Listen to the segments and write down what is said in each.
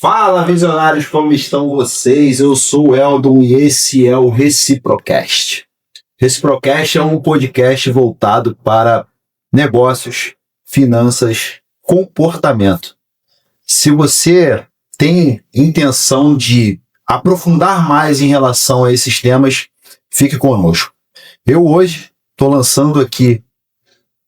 Fala, visionários, como estão vocês? Eu sou o Eldon e esse é o Reciprocast. Reciprocast é um podcast voltado para negócios, finanças, comportamento. Se você tem intenção de aprofundar mais em relação a esses temas, fique conosco. Eu hoje estou lançando aqui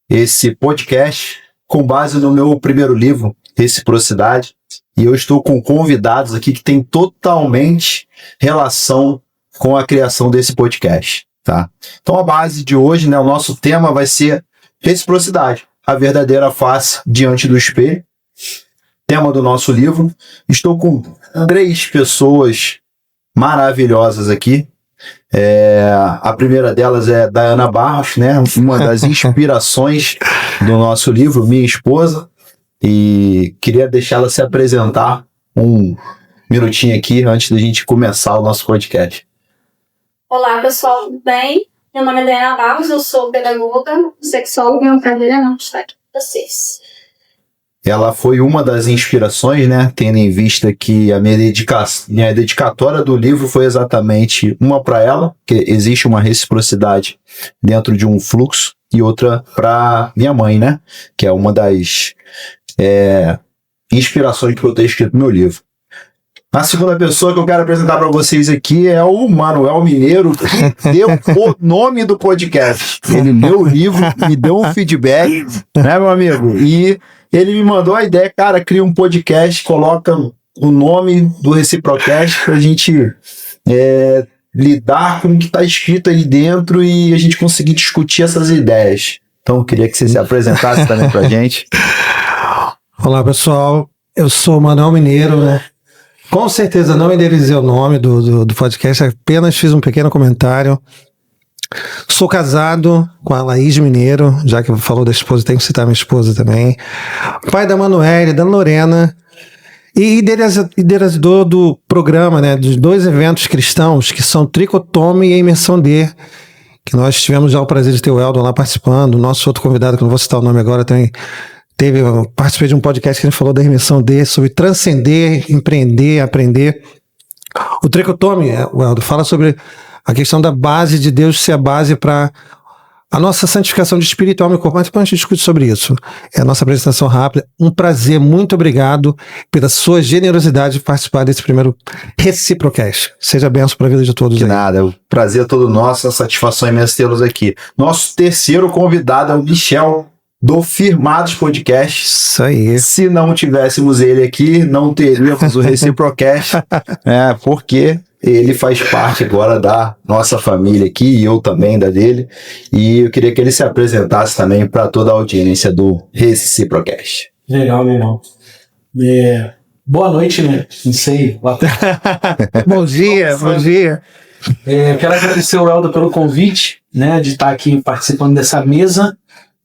esse podcast com base no meu primeiro livro, Reciprocidade, e eu estou com convidados aqui que têm totalmente relação com a criação desse podcast, tá? Então a base de hoje, o nosso tema vai ser reciprocidade, a verdadeira face diante do espelho, tema do nosso livro. Estou com 3 pessoas maravilhosas aqui. A primeira delas é Dayana Barros, uma das inspirações do nosso livro, minha esposa, e queria deixá-la se apresentar um minutinho aqui antes da gente começar o nosso podcast. Olá pessoal, tudo bem? Meu nome é Dayana Barros, eu sou pedagoga, sexóloga e é um prazer enorme estar aqui com vocês. Ela foi uma das inspirações, tendo em vista que a minha dedicatória do livro foi exatamente uma para ela, que existe uma reciprocidade dentro de um fluxo, e outra para minha mãe, que é uma das inspirações que eu tenho escrito no meu livro. A segunda pessoa que eu quero apresentar para vocês aqui é o Manuel Mineiro, que deu o nome do podcast. Ele leu o livro, me deu um feedback, meu amigo? E ele me mandou a ideia, cara, cria um podcast, coloca o nome do Reciprocast pra gente lidar com o que está escrito aí dentro e a gente conseguir discutir essas ideias. Então eu queria que você se apresentasse também pra gente. Olá pessoal, eu sou o Manuel Mineiro, Com certeza não idealizei o nome do podcast, apenas fiz um pequeno comentário. Sou casado com a Laís Mineiro, já que falou da esposa, tenho que citar minha esposa também. Pai da Manuela e da Lorena. E idealizador do programa, dos 2 eventos cristãos, que são Tricotome e a Imersão D, que nós tivemos já o prazer de ter o Eldon lá participando. O nosso outro convidado, que eu não vou citar o nome agora, também participei de um podcast que a gente falou da Imersão D, sobre transcender, empreender, aprender. O Tricotome, o Eldon, fala sobre a questão da base de Deus ser a base para a nossa santificação de espírito, alma e corpo. Mas depois a gente discute sobre isso. É a nossa apresentação rápida. Um prazer, muito obrigado pela sua generosidade de participar desse primeiro Reciprocast. Seja benção para a vida de todos. De nada, o prazer é todo nosso, a satisfação é imensa tê-los aqui. Nosso terceiro convidado é o Michel, do Firmados Podcast. Isso aí. Se não tivéssemos ele aqui, não teríamos o Reciprocast, porque ele faz parte agora da nossa família aqui, e eu também da dele, e eu queria que ele se apresentasse também para toda a audiência do Reciprocast. Legal, meu irmão. Boa noite, Não sei. Bom dia, bom dia. Quero agradecer ao Eldon pelo convite, de estar aqui participando dessa mesa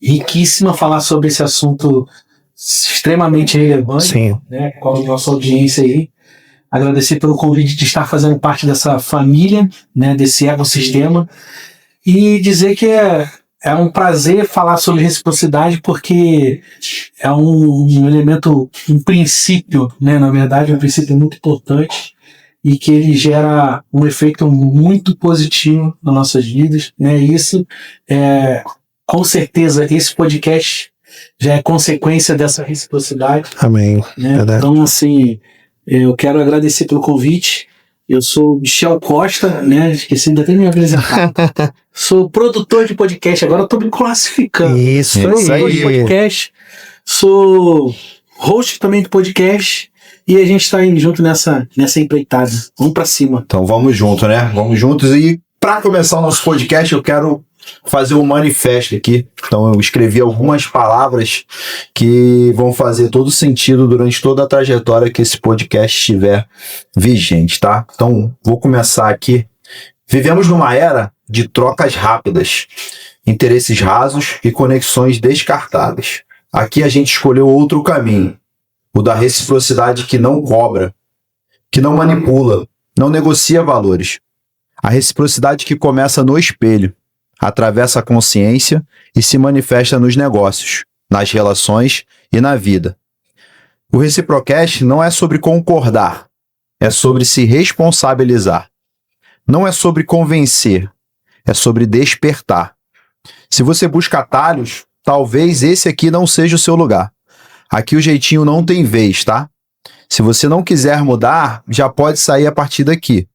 riquíssima, falar sobre esse assunto extremamente relevante. Sim. Com a nossa audiência aí. Agradecer pelo convite de estar fazendo parte dessa família, desse ecossistema, e dizer que é um prazer falar sobre reciprocidade, porque é um elemento, um princípio, na verdade, um princípio muito importante, e que ele gera um efeito muito positivo nas nossas vidas, e isso, com certeza, esse podcast já é consequência dessa reciprocidade. Amém. Então, assim, eu quero agradecer pelo convite. Eu sou Michel Costa, esqueci de até me apresentar. Sou produtor de podcast, agora eu tô me classificando. Isso aí. De podcast, sou host também do podcast, e a gente tá indo junto nessa empreitada. Vamos pra cima. Então vamos junto, Vamos juntos. E para começar o nosso podcast, eu quero fazer um manifesto aqui. Então eu escrevi algumas palavras que vão fazer todo sentido durante toda a trajetória que esse podcast estiver vigente, tá? Então vou começar aqui. Vivemos numa era de trocas rápidas, interesses rasos e conexões descartáveis. Aqui a gente escolheu outro caminho, o da reciprocidade que não cobra, que não manipula, não negocia valores. A reciprocidade que começa no espelho, atravessa a consciência e se manifesta nos negócios, nas relações e na vida. O Reciprocast não é sobre concordar, é sobre se responsabilizar. Não é sobre convencer, é sobre despertar. Se você busca atalhos, talvez esse aqui não seja o seu lugar. Aqui o jeitinho não tem vez, tá? Se você não quiser mudar, já pode sair a partir daqui.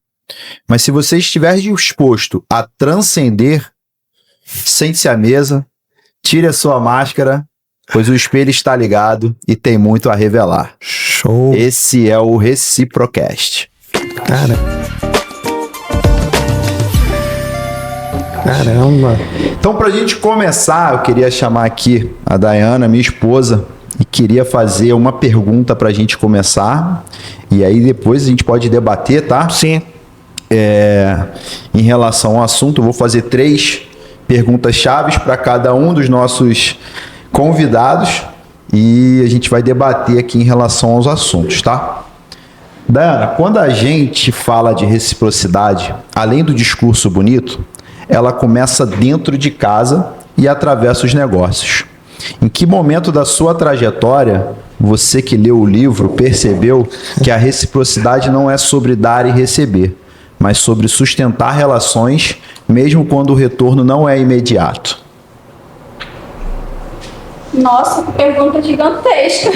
Mas se você estiver disposto a transcender, sente-se à mesa, tire a sua máscara, pois o espelho está ligado e tem muito a revelar. Show. Esse é o Reciprocast. Caramba. Então, pra gente começar, eu queria chamar aqui a Dayana, minha esposa, e queria fazer uma pergunta pra gente começar. E aí depois a gente pode debater, tá? Sim. Em relação ao assunto, eu vou fazer 3 perguntas chaves para cada um dos nossos convidados e a gente vai debater aqui em relação aos assuntos, tá? Dayana, quando a gente fala de reciprocidade, além do discurso bonito, ela começa dentro de casa e atravessa os negócios. Em que momento da sua trajetória, você que leu o livro percebeu que a reciprocidade não é sobre dar e receber, mas sobre sustentar relações, mesmo quando o retorno não é imediato? Nossa, que pergunta gigantesca.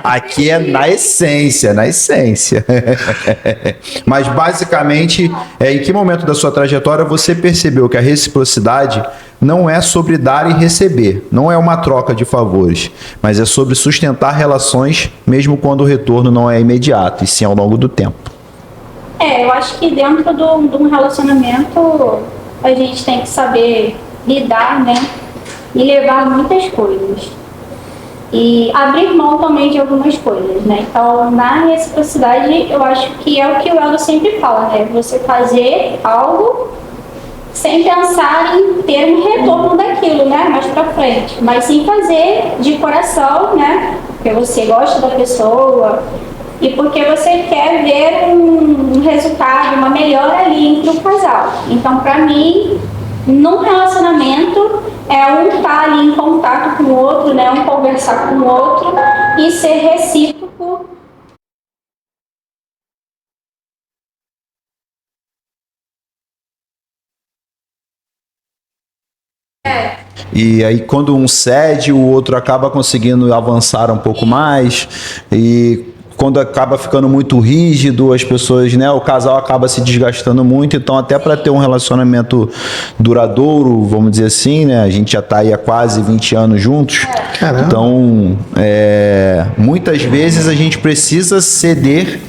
Aqui é na essência, na essência. Mas basicamente, em que momento da sua trajetória você percebeu que a reciprocidade não é sobre dar e receber, não é uma troca de favores, mas é sobre sustentar relações, mesmo quando o retorno não é imediato, e sim ao longo do tempo? Eu acho que dentro de um relacionamento a gente tem que saber lidar, né? E levar muitas coisas. E abrir mão também de algumas coisas, né? Então, na reciprocidade, eu acho que é o que o Eldo sempre fala, né? Você fazer algo sem pensar em ter um retorno daquilo, né? Mais pra frente. Mas sim fazer de coração, né? Porque você gosta da pessoa e porque você quer ver um resultado, uma melhora ali entre o casal. Então, pra mim, num relacionamento, um estar ali em contato com o outro, né? Um conversar com o outro e ser recíproco. E aí quando um cede, o outro acaba conseguindo avançar um pouco mais, e quando acaba ficando muito rígido, as pessoas, né, o casal acaba se desgastando muito. Então, até para ter um relacionamento duradouro, vamos dizer assim, né, a gente já está aí há quase 20 anos juntos. Caramba. Então, muitas vezes a gente precisa ceder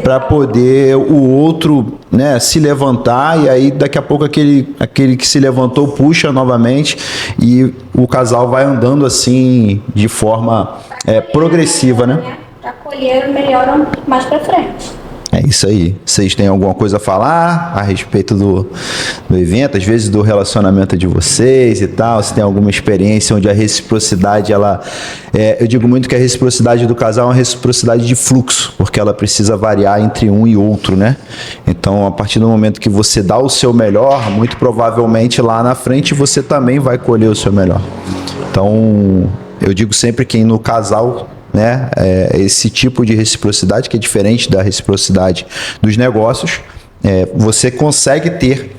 para poder o outro, né, se levantar, e aí daqui a pouco aquele que se levantou puxa novamente e o casal vai andando assim de forma progressiva, né? Para colher o melhor mais para frente. É isso aí. Vocês têm alguma coisa a falar a respeito do evento, às vezes do relacionamento de vocês e tal? Se tem alguma experiência onde a reciprocidade, eu digo muito que a reciprocidade do casal é uma reciprocidade de fluxo, porque ela precisa variar entre um e outro, né? Então, a partir do momento que você dá o seu melhor, muito provavelmente lá na frente você também vai colher o seu melhor. Então, eu digo sempre que no casal, né, esse tipo de reciprocidade, que é diferente da reciprocidade dos negócios, você consegue ter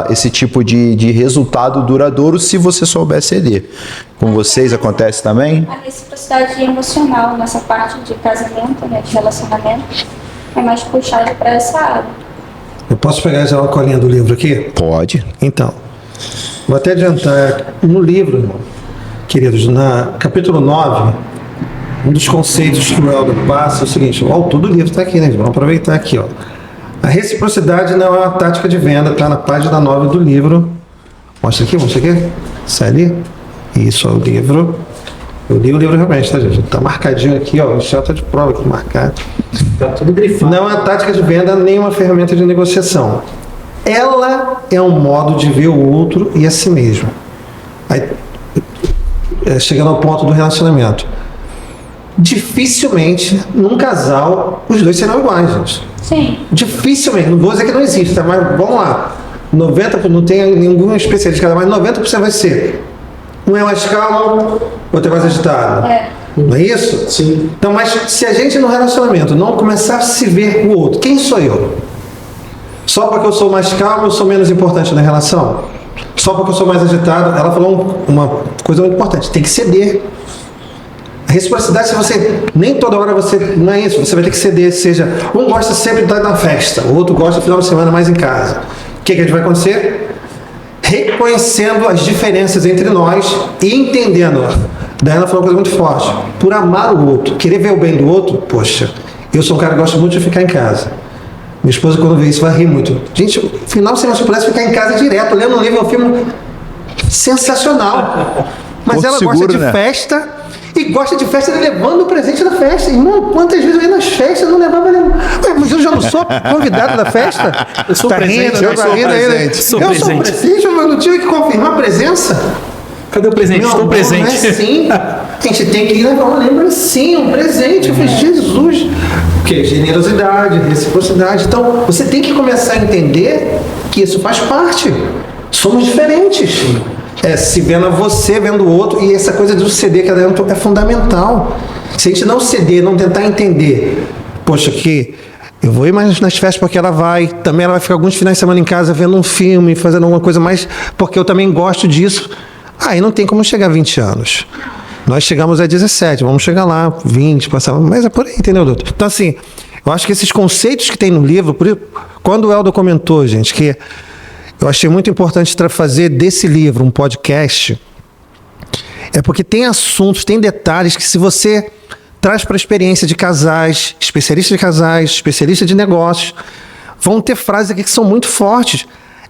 esse tipo de resultado duradouro se você souber ceder. Com vocês acontece também? A reciprocidade emocional nessa parte de casamento, né, de relacionamento, é mais puxada para essa área. Eu posso pegar já uma colinha do livro aqui? Pode. Então, vou até adiantar. No livro, queridos, na capítulo 9, um dos conceitos que o Eldo passa é o seguinte: o autor do livro está aqui, né? Vamos aproveitar aqui, ó. A reciprocidade não é uma tática de venda, tá na página 9 do livro. Mostra aqui. Sai ali. Isso, é o livro. Eu li o livro realmente, tá, gente? Tá marcadinho aqui, ó. O céu tá de prova aqui, marcado. Tá tudo grifado. Não é uma tática de venda nem uma ferramenta de negociação. Ela é um modo de ver o outro e a si mesmo. Aí, chegando ao ponto do relacionamento. Dificilmente, num casal, os dois serão iguais, gente. Sim. Dificilmente, não vou dizer que não existe, tá? Mas vamos lá. 90%, não tem nenhum especialista, mas 90% vai ser. Um é mais calmo, outro é mais agitado. Não é isso? Sim. Então, mas se a gente no relacionamento não começar a se ver o outro, quem sou eu? Só porque eu sou mais calmo, eu sou menos importante na relação? Só porque eu sou mais agitado? Ela falou uma coisa muito importante, tem que ceder. A reciprocidade, se você, nem toda hora você, não é isso, você vai ter que ceder, seja, um gosta sempre de estar na festa, o outro gosta no final de semana mais em casa. O que a gente vai acontecer? Reconhecendo as diferenças entre nós e entendendo. Daí ela falou uma coisa muito forte, por amar o outro, querer ver o bem do outro, poxa, eu sou um cara que gosta muito de ficar em casa. Minha esposa, quando vê isso, vai rir muito. Gente, final de semana, se eu pudesse ficar em casa direto, lendo um livro, um filme sensacional. Mas Porto ela seguro, gosta de né? festa e gosta de festa levando o presente da festa. Irmão, quantas vezes eu ia nas festas eu não levava nenhum. Ué, mas eu já não sou convidado da festa? Eu sou tá presente, rindo, eu sou rindo, presente. eu Sou sou presente. presente, eu não tive que confirmar a presença. Cadê o presente? Meu Estou amor, presente. não é assim. A gente tem que levar uma lembrancinha, um presente. Eu falei, Jesus. Porque generosidade, reciprocidade. Então, você tem que começar a entender que isso faz parte. Somos diferentes. Se vendo você, vendo o outro. E essa coisa do ceder que é fundamental. Se a gente não ceder, não tentar entender. Poxa, que eu vou ir mais nas festas porque ela vai. Também ela vai ficar alguns finais de semana em casa vendo um filme, fazendo alguma coisa mais. Porque eu também gosto disso. Aí não tem como chegar a 20 anos. Nós chegamos a 17, vamos chegar lá, 20, passar, mas é por aí, entendeu, doutor? Então, assim, eu acho que esses conceitos que tem no livro, por isso, quando o Eldo comentou, gente, que eu achei muito importante fazer desse livro um podcast, é porque tem assuntos, tem detalhes que se você traz para a experiência de casais, especialista de negócios, vão ter frases aqui que são muito fortes.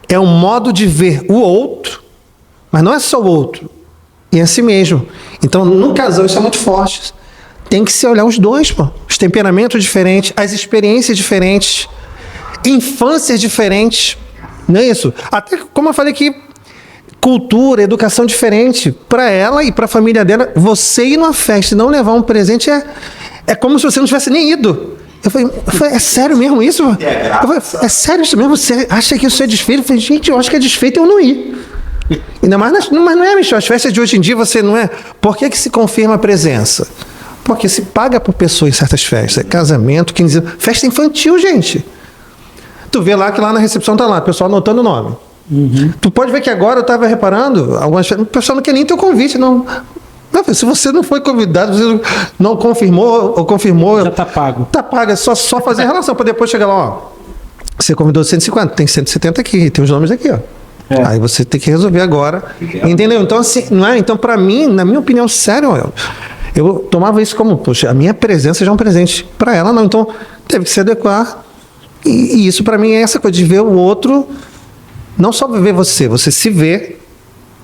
É um modo de ver o outro, mas não é só o outro, é a si mesmo. Então, no casal, isso é muito forte. Tem que se olhar os dois, pô. Os temperamentos diferentes, as experiências diferentes, infâncias diferentes. Não é isso? Até, como eu falei aqui, cultura, educação diferente. Para ela e para a família dela, você ir numa festa e não levar um presente é como se você não tivesse nem ido. Eu falei, é sério mesmo isso? Eu falei, é sério isso mesmo? Você acha que isso é desfeito? Eu falei, gente, eu acho que é desfeito eu não ir. Ainda mais, mas não é, Michel. As festas de hoje em dia você não é. Por que se confirma a presença? Porque se paga por pessoa em certas festas. É casamento, 15 anos. Festa infantil, gente. Tu vê lá que lá na recepção tá lá, o pessoal anotando o nome. Uhum. Tu pode ver que agora eu estava reparando, algumas festas, o pessoal não quer nem teu convite, não. Não, se você não foi convidado, você não confirmou ou confirmou. Já tá pago. Tá pago, é só fazer a relação, para depois chegar lá, ó. Você convidou 150, tem 170 aqui, tem os nomes aqui, ó. Aí você tem que resolver agora. Entendeu? Então, assim, não é? Então, para mim, na minha opinião, sério, eu tomava isso como, poxa, a minha presença já é um presente. Para ela, não. Então, teve que se adequar. E isso, para mim, é essa coisa de ver o outro, não só ver você se vê,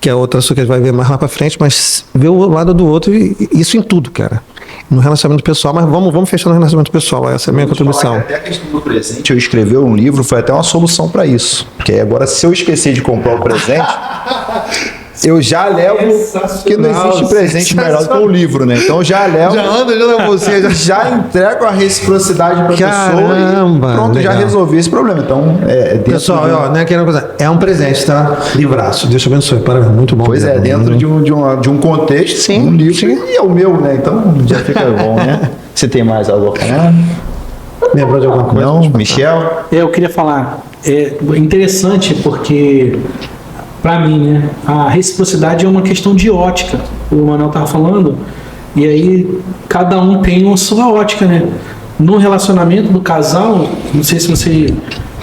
que é outra coisa que a gente vai ver mais lá para frente, mas ver o lado do outro, e isso em tudo, cara. No relacionamento pessoal, mas vamos fechar no relacionamento pessoal, essa é a minha contribuição. Até a questão do presente, eu escrever um livro, foi até uma solução para isso. Porque aí agora, se eu esquecer de comprar o presente, eu já levo, porque não existe presente melhor do que o livro, né? Então eu já levo, já entrego a reciprocidade para a pessoa e pronto, legal. Já resolvi esse problema. Então, pessoal, não é aquela coisa, é um presente, tá? Livraço, Deus te abençoe, parabéns, muito bom. Pois mesmo. Dentro de um contexto, sim, um livro, sim. E é o meu, né? Então já fica bom, né? Você tem mais algo a falar? Lembrou de alguma coisa? Não, Michel? Eu queria falar, é interessante porque, para mim, né, a reciprocidade é uma questão de ótica. O Manuel estava falando, e aí cada um tem a sua ótica, né? No relacionamento do casal, não sei se você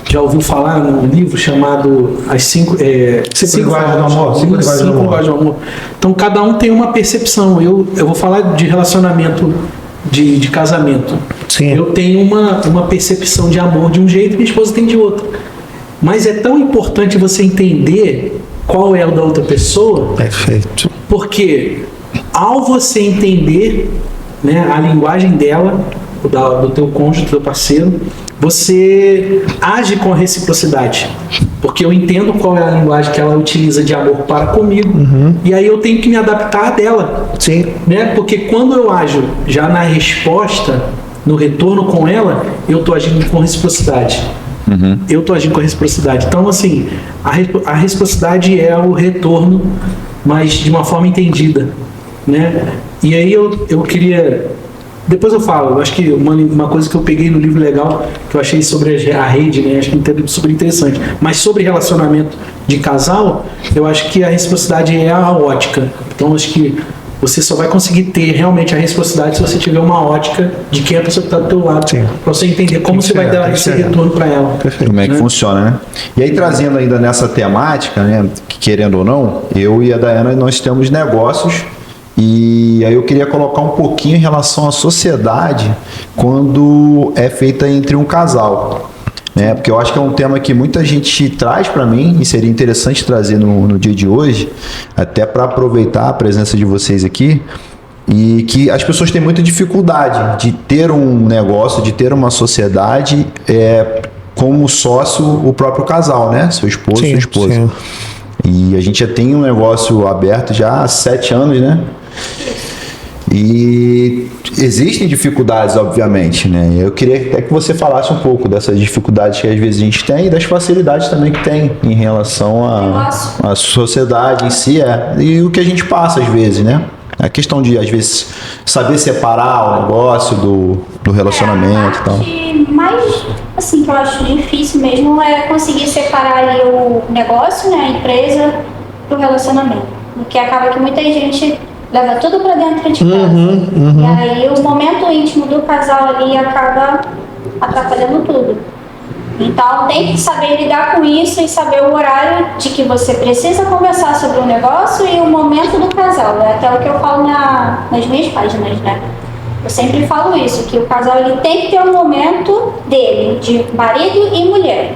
já ouviu falar num livro chamado As Cinco Linguagens do Amor. Cinco Linguagens do Amor. Então cada um tem uma percepção. Eu vou falar de relacionamento de casamento. Sim. Eu tenho uma percepção de amor de um jeito e minha esposa tem de outro. Mas é tão importante você entender qual é o da outra pessoa. Perfeito. Porque ao você entender, né, a linguagem dela, do teu cônjuge, do teu parceiro, você age com a reciprocidade. Porque eu entendo qual é a linguagem que ela utiliza de amor para comigo. Uhum. E aí eu tenho que me adaptar a dela. Sim. Né? Porque quando eu ajo já na resposta, no retorno com ela, eu estou agindo com reciprocidade. Uhum. Eu estou agindo com reciprocidade. Então, assim, a reciprocidade é o retorno, mas de uma forma entendida, né? E aí eu queria... Depois eu falo, eu acho que uma coisa que eu peguei no livro legal, que eu achei sobre a rede, né? Acho que é super interessante. Mas sobre relacionamento de casal, eu acho que a reciprocidade é a ótica. Então acho que você só vai conseguir ter realmente a reciprocidade se você tiver uma ótica de quem é a pessoa que está do teu lado. Para você entender como você vai dar esse retorno para ela. Como é que funciona, né? E aí, trazendo ainda nessa temática, né? Que, querendo ou não, eu e a Dayana, nós temos negócios. E aí eu queria colocar um pouquinho em relação à sociedade quando é feita entre um casal, né? Porque eu acho que é um tema que muita gente traz para mim e seria interessante trazer no dia de hoje, até para aproveitar a presença de vocês aqui, e que as pessoas têm muita dificuldade de ter um negócio, de ter uma sociedade como sócio o próprio casal, né? Seu esposo, sua esposa. Sim. E a gente já tem um negócio aberto já há 7 anos, né? E existem dificuldades, obviamente, né? Eu queria até que você falasse um pouco dessas dificuldades que às vezes a gente tem e das facilidades também que tem em relação à sociedade em si, e o que a gente passa às vezes, né? A questão de, às vezes, saber separar o negócio do relacionamento e tal. Mais, assim, que eu acho difícil mesmo é conseguir separar ali o negócio, né, a empresa, do relacionamento. Porque acaba que muita gente leva tudo pra dentro de casa. E aí o momento íntimo do casal ali acaba atrapalhando tudo. Então tem que saber lidar com isso e saber o horário de que você precisa conversar sobre o negócio e o momento do casal. É até o que eu falo nas minhas páginas, né? Eu sempre falo isso, que o casal ele tem que ter um momento dele, de marido e mulher,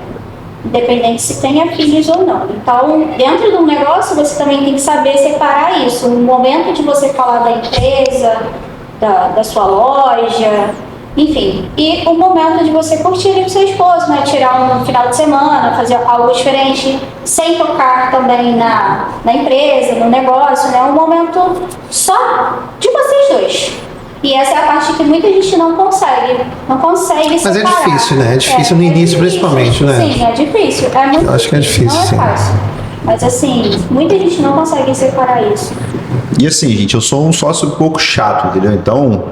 independente se tenha filhos ou não. Então, dentro de um negócio, você também tem que saber separar isso. O momento de você falar da empresa, da sua loja, enfim. E o momento de você curtir com seu esposo, né? Tirar um final de semana, fazer algo diferente, sem tocar também na empresa, no negócio, né? Um momento só de vocês dois. E essa é a parte que muita gente não consegue Mas separar. é difícil, né? É difícil no início, principalmente, né? Sim, é difícil. É muito difícil. Acho que é difícil, não é fácil. Mas assim, muita gente não consegue separar isso. E assim, gente, eu sou um sócio um pouco chato, entendeu? Então,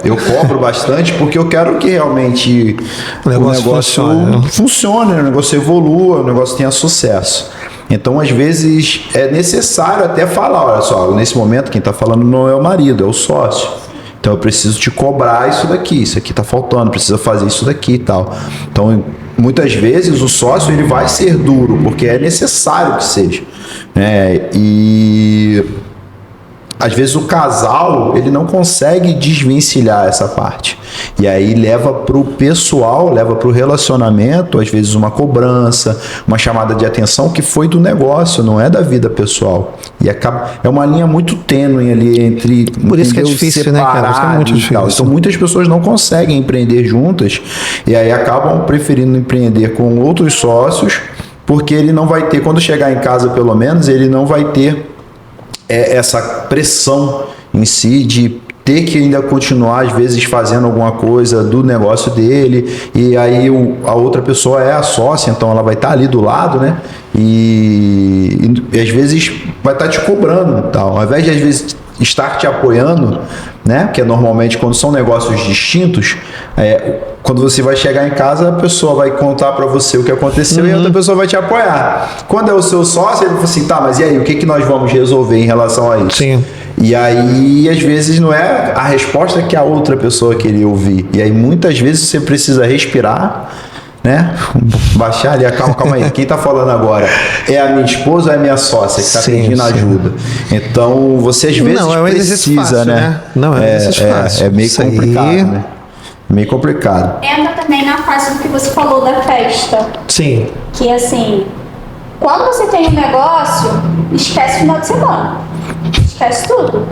eu cobro bastante porque eu quero que realmente o negócio funcione, o negócio evolua, o negócio tenha sucesso. Então, às vezes, é necessário até falar, olha só, nesse momento quem está falando não é o marido, é o sócio. Então, eu preciso te cobrar isso aqui está faltando, precisa fazer isso daqui e tal. Então, muitas vezes o sócio ele vai ser duro, porque é necessário que seja, né? E às vezes o casal ele não consegue desvencilhar essa parte, e aí leva para o pessoal, leva para o relacionamento, às vezes uma cobrança, uma chamada de atenção que foi do negócio, não é da vida pessoal, e acaba, é uma linha muito tênue ali entre, por isso que é difícil, né, cara? Isso é muito difícil. Então muitas pessoas não conseguem empreender juntas e aí acabam preferindo empreender com outros sócios, porque ele não vai ter, quando chegar em casa pelo menos, ele não vai ter essa pressão em si de ter que ainda continuar às vezes fazendo alguma coisa do negócio dele, e aí a outra pessoa é a sócia, então ela vai estar ali do lado, né? E às vezes vai estar te cobrando, tal. Ao invés de às vezes estar te apoiando, né? Porque normalmente quando são negócios distintos, quando você vai chegar em casa, a pessoa vai contar para você o que aconteceu e a outra pessoa vai te apoiar. Quando é o seu sócio, ele fala assim, tá, mas e aí, o que nós vamos resolver em relação a isso? Sim. E aí, às vezes, não é a resposta que a outra pessoa queria ouvir. E aí, muitas vezes, você precisa respirar, né? Baixar ali, calma aí. Quem tá falando agora é a minha esposa ou é a minha sócia que tá pedindo ajuda? Então, você às vezes precisa, fácil, né? Não, é fácil. É meio complicado, né? Meio complicado. Entra também na fase do que você falou da festa. Sim. Que assim, quando você tem um negócio, esquece o final de semana. Esquece tudo.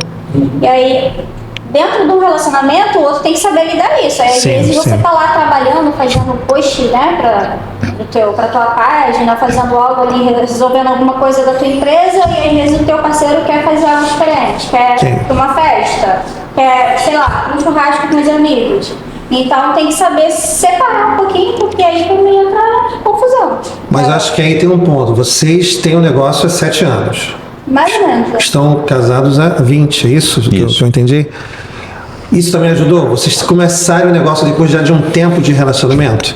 E aí, dentro de um relacionamento, o outro tem que saber lidar isso. Aí, às vezes, você tá lá trabalhando, fazendo post, né, pra tua página, fazendo algo ali, resolvendo alguma coisa da tua empresa, e às vezes o teu parceiro quer fazer algo diferente, quer uma festa, quer, sei lá, um churrasco com os amigos. Então tem que saber separar um pouquinho, porque aí também entra confusão. Mas acho que aí tem um ponto. Vocês têm um negócio há 7 anos. Mais ou menos. Estão casados há 20, é isso? Que eu entendi? Isso também ajudou? Vocês começarem o negócio depois já de um tempo de relacionamento?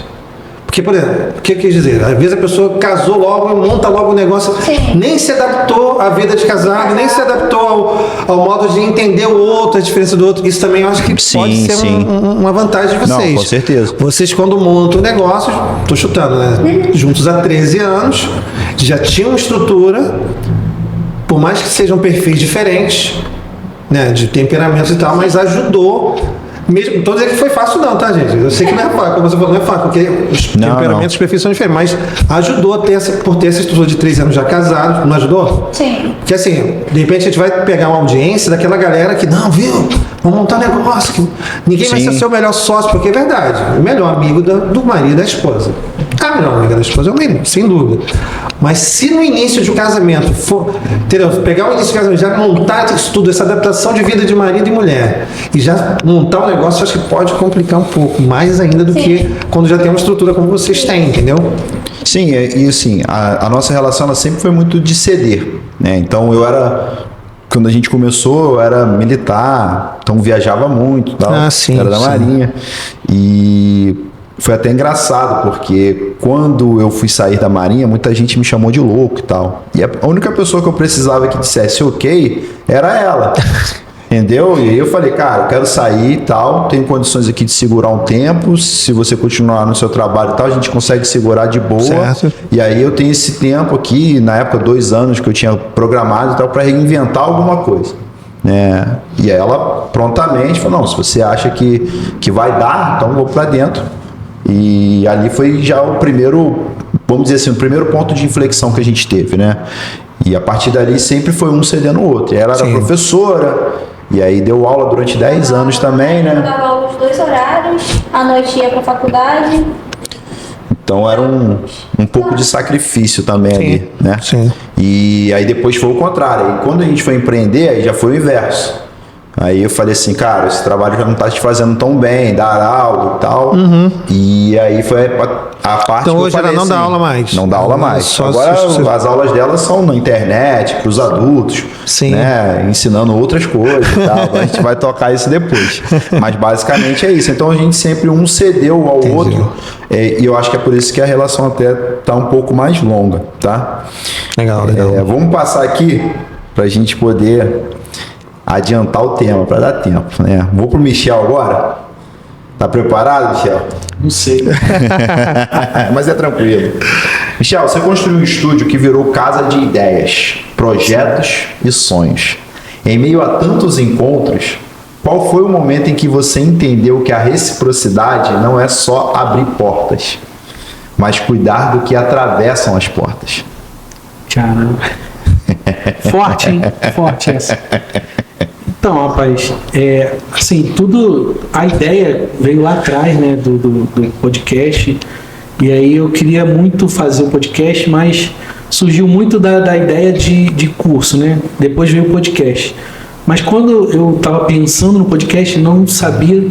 Porque, por exemplo, o que eu quis dizer? Às vezes a pessoa casou logo, monta logo o negócio, nem se adaptou à vida de casado, nem se adaptou ao modo de entender o outro, a diferença do outro. Isso também eu acho que pode ser uma vantagem de vocês. Não, com certeza. Vocês, quando montam o negócio, tô chutando, né? Juntos há 13 anos, já tinham estrutura, por mais que sejam perfis diferentes, né, de temperamentos e tal, mas ajudou. Mesmo, não estou dizendo que foi fácil não, tá, gente? Eu sei que não é fácil, como você falou, não é fácil, porque os temperamentos, os perfis são diferentes, mas ajudou a ter por ter essa estrutura de 3 anos já casados, não ajudou? Sim. Porque assim, de repente a gente vai pegar uma audiência daquela galera que, não, viu, vamos montar um negócio, que ninguém vai ser seu melhor sócio, porque é verdade, o melhor amigo do marido é da esposa. A melhor amiga da esposa é o marido, sem dúvida. Mas se no início de um casamento for, entendeu? Pegar o início do casamento, já montar isso tudo, essa adaptação de vida de marido e mulher, e já montar um negócio, acho que pode complicar um pouco, mais ainda do que quando já tem uma estrutura como vocês têm, entendeu? Sim, e assim, a nossa relação ela sempre foi muito de ceder, né? Então quando a gente começou, eu era militar, então viajava muito, tal, era da Marinha, e foi até engraçado, porque quando eu fui sair da Marinha, muita gente me chamou de louco e tal. E a única pessoa que eu precisava que dissesse ok era ela. Entendeu? E aí eu falei, cara, eu quero sair e tal, tenho condições aqui de segurar um tempo, se você continuar no seu trabalho e tal, a gente consegue segurar de boa. Certo. E aí eu tenho esse tempo aqui, na época 2 anos que eu tinha programado e tal, para reinventar alguma coisa. Né? E ela prontamente falou, não, se você acha que vai dar, então vou para dentro. E ali foi já o primeiro, vamos dizer assim, o primeiro ponto de inflexão que a gente teve, né? E a partir dali sempre foi um cedendo o outro. E ela era professora, e aí deu aula durante 10 anos também, né? Eu dava aula os 2 horários, à noite ia para a faculdade. Então era um pouco de sacrifício também ali, né? Sim. E aí depois foi o contrário. E quando a gente foi empreender, aí já foi o inverso. Aí eu falei assim, cara, esse trabalho já não tá te fazendo tão bem, dar aula e tal. E aí foi a parte então, que eu hoje falei ela não assim, dá aula mais. Não dá aula mais. Agora as aulas dela são na internet, para os adultos, né, ensinando outras coisas e tal. A gente vai tocar isso depois. Mas basicamente é isso. Então a gente sempre um cedeu ao outro. E eu acho que é por isso que a relação até tá um pouco mais longa, tá? Legal. Vamos passar aqui para a gente poder adiantar o tema, para dar tempo, né? Vou pro Michel agora. Tá preparado, Michel? Não sei. Mas é tranquilo. Michel, você construiu um estúdio que virou casa de ideias, projetos e sonhos. Em meio a tantos encontros, qual foi o momento em que você entendeu que a reciprocidade não é só abrir portas, mas cuidar do que atravessam as portas? Caramba. Forte, hein? Forte essa. Então, rapaz, assim, a ideia veio lá atrás, né, do podcast, e aí eu queria muito fazer o podcast, mas surgiu muito da ideia de curso, né, depois veio o podcast. Mas quando eu estava pensando no podcast, não sabia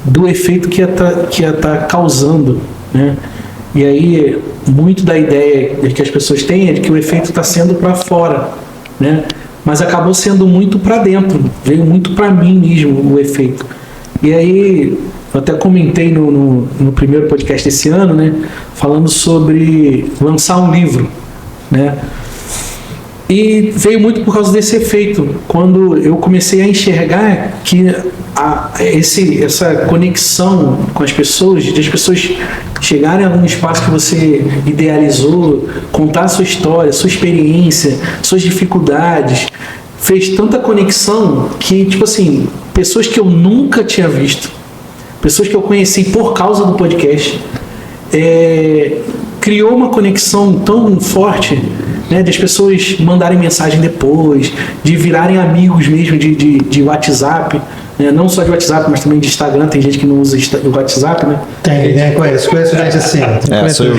do efeito que ia tá causando, né, e aí muito da ideia que as pessoas têm é de que o efeito está sendo para fora, né, mas acabou sendo muito para dentro, veio muito para mim mesmo o efeito. E aí, eu até comentei no primeiro podcast desse ano, né, falando sobre lançar um livro, né, e veio muito por causa desse efeito, quando eu comecei a enxergar que essa conexão com as pessoas, de as pessoas chegarem a algum espaço que você idealizou, contar a sua história, sua experiência, suas dificuldades, fez tanta conexão que, tipo assim, pessoas que eu nunca tinha visto, pessoas que eu conheci por causa do podcast, criou uma conexão tão forte, né, de as pessoas mandarem mensagem depois, de virarem amigos mesmo de WhatsApp, né, não só de WhatsApp, mas também de Instagram. Tem gente que não usa o WhatsApp, né? Tem, né? Conheço gente assim. Sou eu.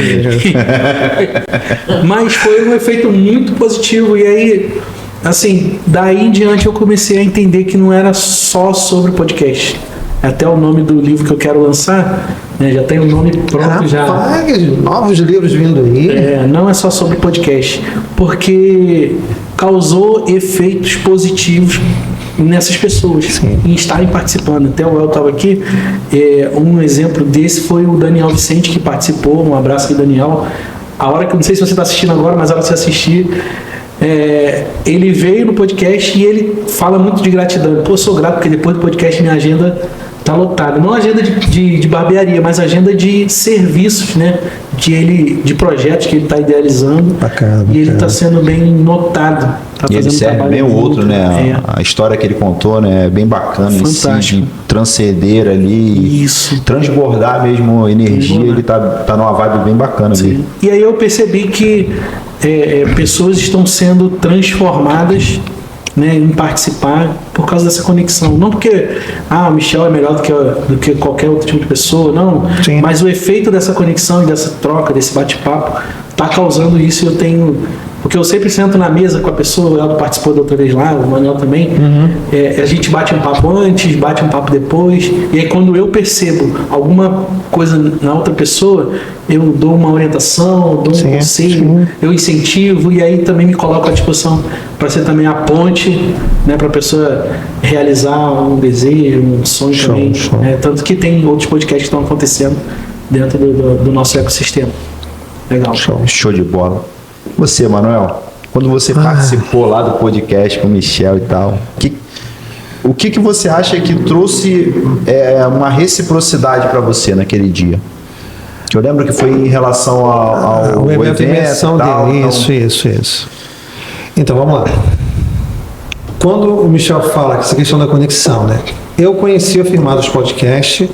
Mas foi um efeito muito positivo. E aí, assim, daí em diante eu comecei a entender que não era só sobre podcast. Até o nome do livro que eu quero lançar, né, já tem o nome pronto. Novos livros vindo aí. Não é só sobre podcast, porque causou efeitos positivos nessas pessoas. Sim. Em estarem participando. Até o El estava aqui, um exemplo desse foi o Daniel Vicente, que participou. Um abraço aí, Daniel. A hora que, não sei se você está assistindo agora, mas a hora que você assistir, ele veio no podcast e ele fala muito de gratidão. Pô, eu sou grato porque depois do podcast minha agenda tá lotada. Não agenda de barbearia, mas agenda de serviços, né? De projetos que ele está idealizando. Bacana, e ele bacana. está sendo bem notado. Tá E ele fazendo um serve trabalho bem o muito, outro, né? A história que ele contou, né? É bem bacana em si, Fantástico. de transcender ali, Isso. transbordar mesmo energia. Ele tá numa vibe bem bacana ali. E aí eu percebi que pessoas estão sendo transformadas, né, em participar por causa dessa conexão. Não porque o Michel é melhor do que qualquer outro tipo de pessoa, não. Sim. Mas o efeito dessa conexão e dessa troca, desse bate-papo, está causando isso. Eu tenho... Porque eu sempre sento na mesa com a pessoa, o Eldo participou da outra vez lá, o Manuel também. A gente bate um papo antes, bate um papo depois. E aí quando eu percebo alguma coisa na outra pessoa, eu dou uma orientação, dou um conselho, eu incentivo e aí também me coloco à disposição para ser também a ponte, né, para a pessoa realizar um desejo, um sonho também. Tanto que tem outros podcasts que estão acontecendo dentro do nosso ecossistema. Legal. Show de bola. Você, Manuel, quando você participou lá do podcast com o Michel e tal, o que você acha que trouxe uma reciprocidade para você naquele dia? Eu lembro que foi em relação ao evento de imersão dele. Então... Isso. Então, vamos lá. Quando o Michel fala essa questão da conexão, né? Eu conheci o Firmados Podcast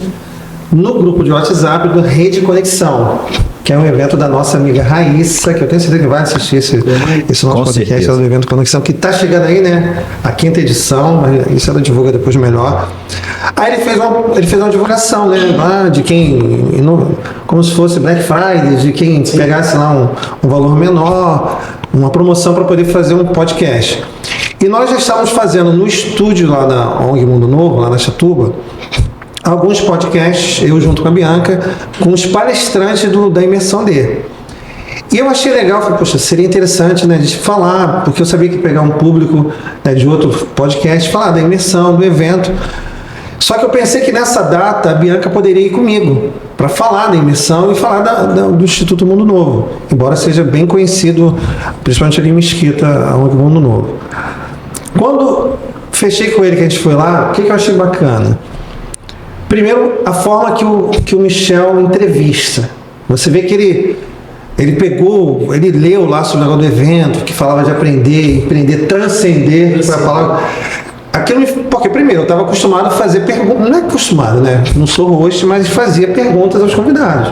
no grupo de WhatsApp do Rede Conexão, que é um evento da nossa amiga Raíssa, que eu tenho certeza que vai assistir esse nosso podcast do evento Conexão, que está chegando aí, né? A 5ª edição, mas isso ela divulga depois melhor. Aí ele fez uma divulgação, né? Lá de quem, como se fosse Black Friday, de quem pegasse lá um valor menor, uma promoção para poder fazer um podcast. E nós já estávamos fazendo no estúdio lá da ONG Mundo Novo, lá na Chatuba, alguns podcasts, eu junto com a Bianca, com os palestrantes da imersão dele. E eu achei legal, falei, poxa, seria interessante, né, de falar, porque eu sabia que pegar um público, né, de outro podcast, falar da imersão, do evento. Só que eu pensei que nessa data a Bianca poderia ir comigo para falar da imersão e falar do Instituto Mundo Novo, embora seja bem conhecido, principalmente ali em Mesquita, a ONG Mundo Novo. Quando fechei com ele, que a gente foi lá, o que eu achei bacana? Primeiro, a forma que o Michel entrevista. Você vê que ele leu lá sobre o negócio do evento, que falava de aprender, empreender, transcender, para falar. Porque primeiro, eu estava acostumado a fazer perguntas, não é acostumado, né? Não sou host, mas fazia perguntas aos convidados.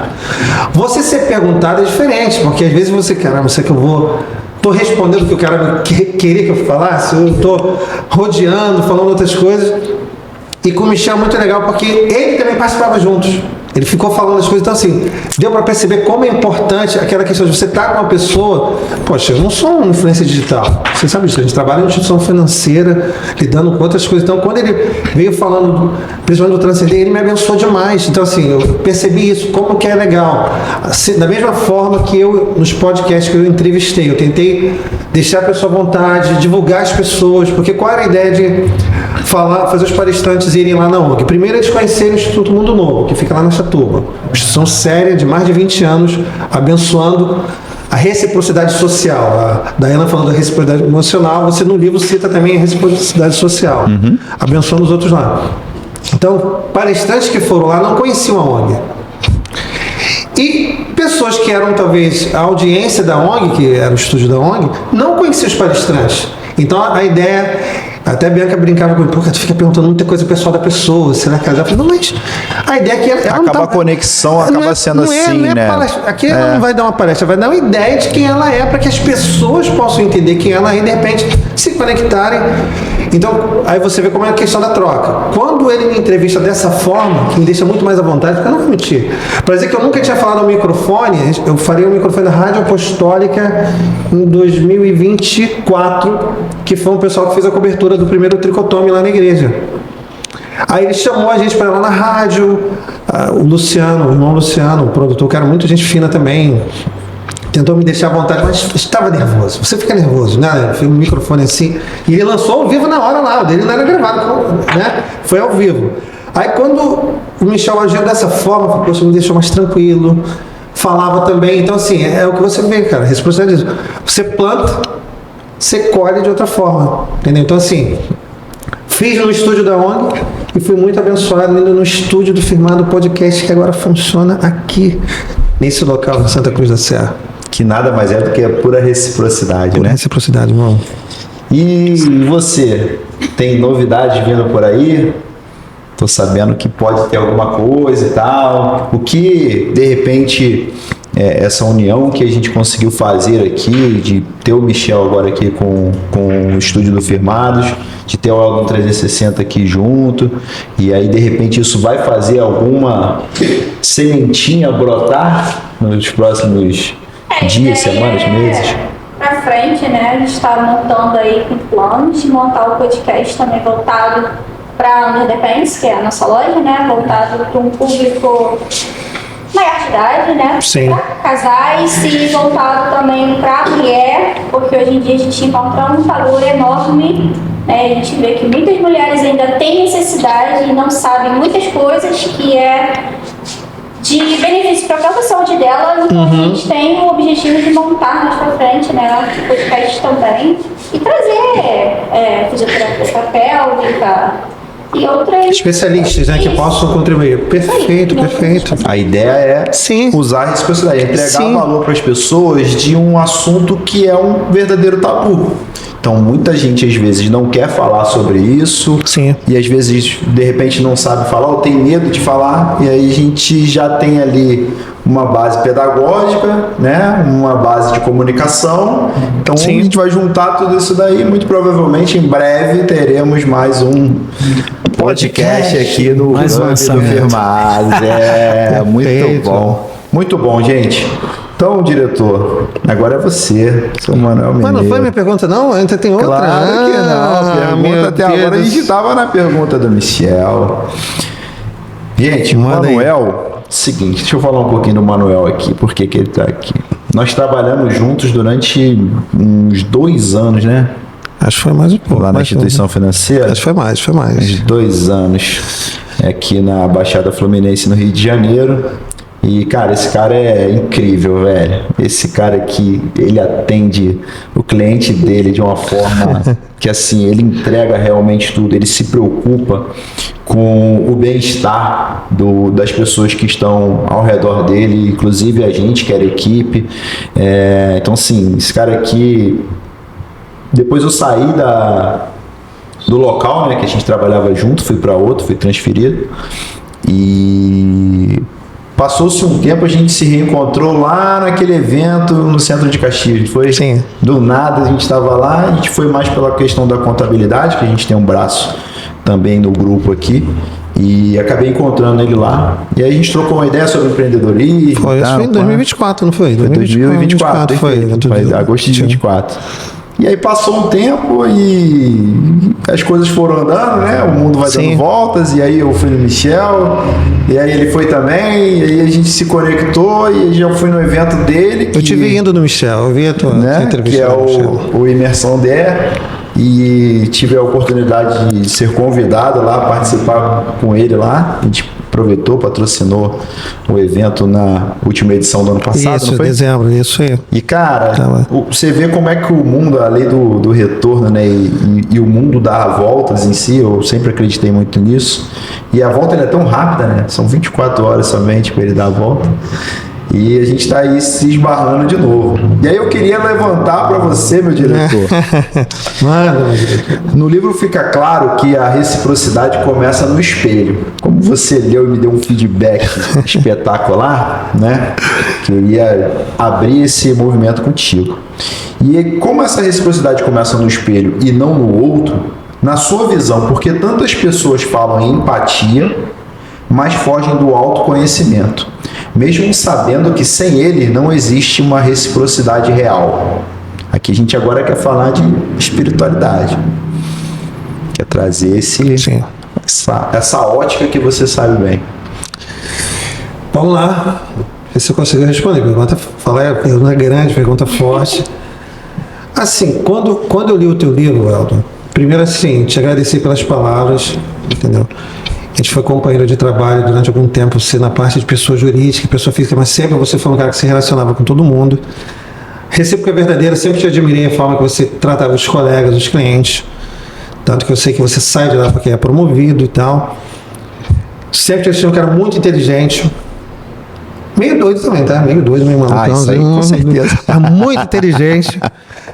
Você ser perguntado é diferente, porque às vezes você, caramba, será que eu estou respondendo o que o cara queria que eu falasse, eu estou rodeando, falando outras coisas. E com o Michel é muito legal, porque ele também participava juntos. Ele ficou falando as coisas, então assim, deu para perceber como é importante aquela questão de você estar com uma pessoa. Poxa, eu não sou um influencer digital, você sabe disso, a gente trabalha em instituição financeira, lidando com outras coisas. Então quando ele veio falando, principalmente do transcender, ele me abençoou demais. Então assim, eu percebi isso, como que é legal. Assim, da mesma forma que nos podcasts que eu entrevistei, eu tentei deixar a pessoa à vontade, divulgar as pessoas, porque qual era a ideia de fazer os palestrantes irem lá na ONG? Primeiro eles conhecerem o Instituto Mundo Novo, que fica lá na Chatuba. Uma instituição séria de mais de 20 anos, abençoando a reciprocidade social. A Daiana falando da reciprocidade emocional, você no livro cita também a reciprocidade social, abençoando os outros lá. Então, palestrantes que foram lá não conheciam a ONG. E pessoas que eram talvez a audiência da ONG, que era o estúdio da ONG, não conheciam os palestrantes. Então a ideia, até a Bianca brincava comigo, porque tu fica perguntando muita coisa pessoal da pessoa, será que ela já falou? Não, mas a ideia é que ela não tá... a conexão acaba sendo assim, né? Aqui ela não vai dar uma palestra, vai dar uma ideia de quem ela é, para que as pessoas possam entender quem ela é e de repente se conectarem. Então, aí você vê como é a questão da troca. Quando ele me entrevista dessa forma, que me deixa muito mais à vontade, porque eu não vou mentir. Para dizer que eu nunca tinha falado ao microfone, eu farei o microfone da Rádio Apostólica em 2024, que foi um pessoal que fez a cobertura do primeiro Tricotome lá na igreja. Aí ele chamou a gente para ir lá na rádio, o Luciano, o irmão Luciano, o produtor, que era muita gente fina também, tentou me deixar à vontade, mas estava nervoso. Você fica nervoso, né? Foi um microfone assim. E ele lançou ao vivo na hora lá. O dele não era gravado, né? Foi ao vivo. Aí quando o Michel agiu dessa forma, falou, poxa, me deixou mais tranquilo. Falava também. Então, assim, é o que você vê, cara. Responsabilidade. Você planta, você colhe de outra forma. Entendeu? Então, assim, fiz no estúdio da ONG e fui muito abençoado indo no estúdio do Firmado Podcast, que agora funciona aqui, nesse local, em Santa Cruz da Serra. Que nada mais é do que a pura reciprocidade, Pura né? reciprocidade, irmão. E você, tem novidades vindo por aí? Tô sabendo que pode ter alguma coisa e tal. O que, de repente, essa união que a gente conseguiu fazer aqui, de ter o Michel agora aqui com o estúdio do Firmados, de ter o Eldon 360 aqui junto, e aí, de repente, isso vai fazer alguma sementinha brotar nos próximos dias, semanas, meses? Pra frente, né? A gente está montando aí com planos de montar o podcast também voltado para Under the Pants, que é a nossa loja, né? Voltado para um público maior de idade, né? Sim. Para casais e voltado também para mulher, porque hoje em dia a gente encontra um valor enorme, né? A gente vê que muitas mulheres ainda têm necessidade e não sabem muitas coisas que é de benefício para a própria saúde dela. Então a gente tem o objetivo de montar mais para frente, né? O podcast também e trazer fisioterapeuta pélvica e outras Especialistas, né, que possam contribuir. Perfeito, perfeito. A ideia é Sim. usar a reciprocidade, entregar Sim. valor para as pessoas de um assunto que é um verdadeiro tabu. Então, muita gente, às vezes, não quer falar sobre isso. Sim. E, às vezes, de repente, não sabe falar ou tem medo de falar. E aí a gente já tem ali uma base pedagógica, né? Uma base de comunicação. Então, Sim. a gente vai juntar tudo isso daí. Muito provavelmente, em breve, teremos mais um podcast aqui no Mais um Hub do lançamento. Firmados. Muito Perfeito. bom. Muito bom, gente. Então, diretor, agora é você, seu Manuel Mineiro. Mas não foi minha pergunta, não? Ainda tem outra? Claro que não. A pergunta meu até Deus. agora a gente estava na pergunta do Michel. Gente, o Manda aí. Manuel, seguinte, deixa eu falar um pouquinho do Manuel aqui, por que ele está aqui. Nós trabalhamos juntos durante uns 2 anos, né? Acho que foi mais um pouco. Lá na mais instituição financeira. Acho que foi mais. Uns 2 anos aqui na Baixada Fluminense, no Rio de Janeiro. E, cara, esse cara é incrível, velho. Esse cara aqui, ele atende o cliente dele de uma forma que, assim, ele entrega realmente tudo. Ele se preocupa com o bem-estar das pessoas que estão ao redor dele, inclusive a gente, que era equipe. Então, assim, esse cara aqui... Depois eu saí do local, né, que a gente trabalhava junto, fui para outro, fui transferido. E... passou-se um tempo, a gente se reencontrou lá naquele evento no centro de Caxias. Foi Sim. Do nada, a gente estava lá, a gente foi mais pela questão da contabilidade, que a gente tem um braço também no grupo aqui. E acabei encontrando ele lá. E aí a gente trocou uma ideia sobre empreendedorismo. Foi, isso foi em 2024, não foi? Foi 2024, foi. Foi agosto de 24. E aí passou um tempo e as coisas foram andando, né? O mundo vai Sim. dando voltas, e aí eu fui no Michel, e aí ele foi também, e aí a gente se conectou, e já fui no evento dele. Eu tive indo no Michel, eu vi a tua Né? entrevista. Que é no Michel. o Imersão Der, e tive a oportunidade de ser convidado lá, participar com ele lá. A gente aproveitou, patrocinou o evento na última edição do ano passado, Isso, não foi? dezembro, isso aí. E, cara, Tá. você vê como é que o mundo, a lei do retorno, né, e o mundo dá voltas em si, eu sempre acreditei muito nisso. E a volta ela é tão rápida, né? São 24 horas somente para ele dar a volta. E a gente está aí se esbarrando de novo. E aí eu queria levantar para você, meu diretor. Mano, No livro fica claro que a reciprocidade começa no espelho. Como você leu e me deu um feedback espetacular, né? Queria abrir esse movimento contigo. E como essa reciprocidade começa no espelho e não no outro, na sua visão, porque tantas pessoas falam em empatia, mas fogem do autoconhecimento, mesmo sabendo que sem ele não existe uma reciprocidade real. Aqui a gente agora quer falar de espiritualidade, quer trazer Sim. essa ótica que você sabe bem. Vamos lá. Ver se você conseguiu responder. Pergunta grande, pergunta forte. Assim, quando eu li o teu livro, Eldon, primeiro assim, te agradecer pelas palavras, entendeu? A gente foi companheiro de trabalho durante algum tempo, você na parte de pessoa jurídica, pessoa física, mas sempre você foi um cara que se relacionava com todo mundo. Recíproca verdadeira, sempre te admirei a forma que você tratava os colegas, os clientes. Tanto que eu sei que você sai de lá porque é promovido e tal. Sempre te achei um cara muito inteligente. Meio doido também, tá? Meio doido, meio maluco. Isso aí, com certeza. Muito inteligente.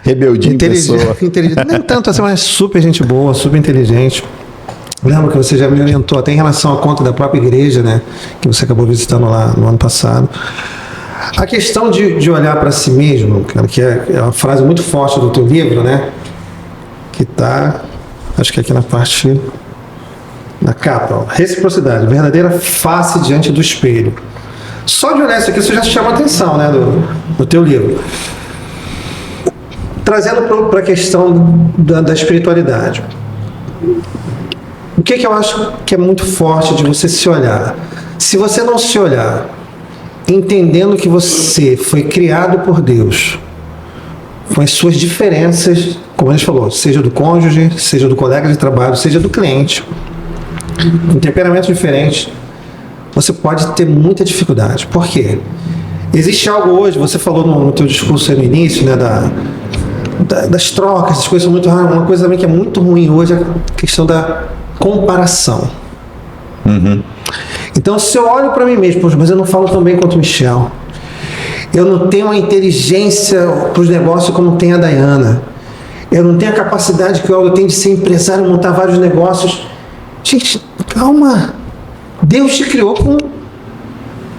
Rebeldinho pessoa. Inteligente. Nem tanto assim, mas super gente boa, super inteligente. Lembro que você já me orientou até em relação à conta da própria igreja, né? Que você acabou visitando lá no ano passado. A questão de olhar para si mesmo, cara, que é uma frase muito forte do teu livro, né? Que tá, acho que aqui na parte da capa, ó. Reciprocidade, verdadeira face diante do espelho. Só de olhar isso aqui, você já chama a atenção, né? Do teu livro. Trazendo para a questão da espiritualidade. O que eu acho que é muito forte de você se olhar? Se você não se olhar, entendendo que você foi criado por Deus, com as suas diferenças, como a gente falou, seja do cônjuge, seja do colega de trabalho, seja do cliente, com temperamentos diferentes, você pode ter muita dificuldade. Por quê? Existe algo hoje, você falou no teu discurso no início, né, das trocas, as coisas são muito raras. Uma coisa também que é muito ruim hoje é a questão da comparação. Uhum. Então, se eu olho para mim mesmo, mas eu não falo tão bem quanto o Michel, eu não tenho uma inteligência para os negócios como tem a Dayana, eu não tenho a capacidade que o Aldo tem de ser empresário, montar vários negócios. Gente, calma. Deus te criou com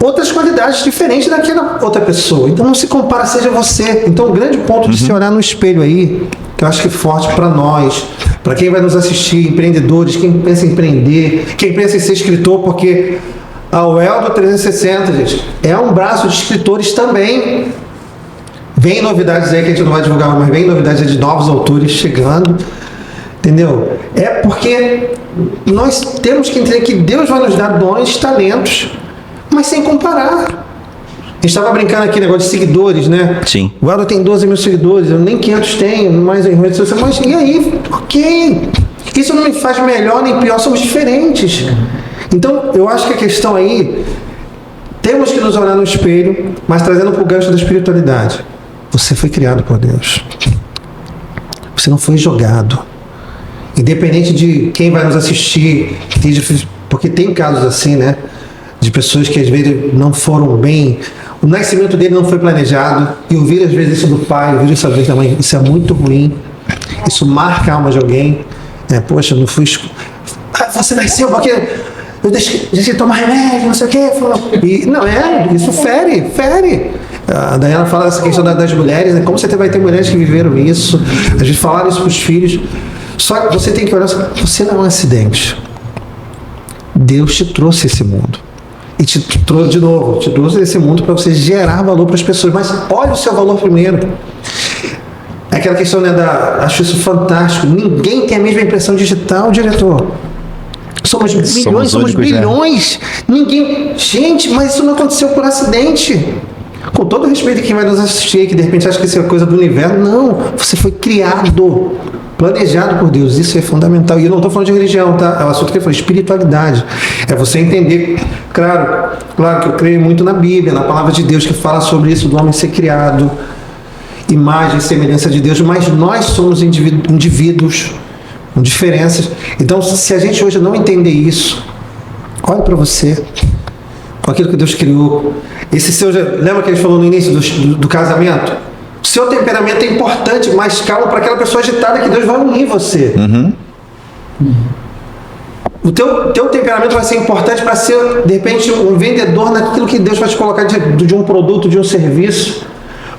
outras qualidades diferentes daquela outra pessoa. Então não se compara, seja você. Então o grande ponto de se olhar no espelho aí, que eu acho que é forte para nós, para quem vai nos assistir, empreendedores, quem pensa em empreender, quem pensa em ser escritor, porque a Eldo 360, gente, é um braço de escritores também. Vem novidades aí que a gente não vai divulgar, mas vem novidades de novos autores chegando. Entendeu? É porque nós temos que entender que Deus vai nos dar dons, talentos, mas sem comparar. A gente estava brincando aqui, negócio de seguidores, né? Sim. O Eldo tem 12 mil seguidores, eu nem 500 tenho, mais em redes sociais. Mas e aí? Ok. Isso não me faz melhor nem pior, somos diferentes. Então, eu acho que a questão aí, temos que nos olhar no espelho, mas trazendo para o gancho da espiritualidade. Você foi criado por Deus. Você não foi jogado. Independente de quem vai nos assistir, porque tem casos assim, né? De pessoas que às vezes não foram bem, o nascimento dele não foi planejado, e ouvir às vezes isso do pai, ouvir isso às vezes da mãe, isso é muito ruim, isso marca a alma de alguém. Poxa, eu não fui. Você nasceu porque eu deixei de tomar remédio, não sei o quê. E não isso fere. A Dayana fala dessa questão das mulheres, né? Como você vai ter mulheres que viveram isso, a gente falaram isso para os filhos. Só que você tem que olhar, você não é um acidente. Deus te trouxe esse mundo. E te trouxe esse mundo para você gerar valor para as pessoas. Mas olha o seu valor primeiro. É aquela questão, né, acho isso fantástico. Ninguém tem a mesma impressão digital, diretor. Somos milhões, somos bilhões. Ninguém. Gente, mas isso não aconteceu por acidente. Com todo respeito a quem vai nos assistir, que de repente acha que isso é coisa do universo. Não, você foi criado, planejado por Deus. Isso é fundamental. E eu não estou falando de religião, tá? É o assunto que eu falei, espiritualidade. É você entender. Claro que eu creio muito na Bíblia, na palavra de Deus, que fala sobre isso, do homem ser criado, imagem e semelhança de Deus, mas nós somos indivíduos com diferenças. Então, se a gente hoje não entender isso, olhe para você, com aquilo que Deus criou. Lembra que a gente falou no início do casamento? O seu temperamento é importante, mas calma para aquela pessoa agitada que Deus vai unir você. Uhum. O teu temperamento vai ser importante para ser, de repente, um vendedor naquilo que Deus vai te colocar de um produto, de um serviço.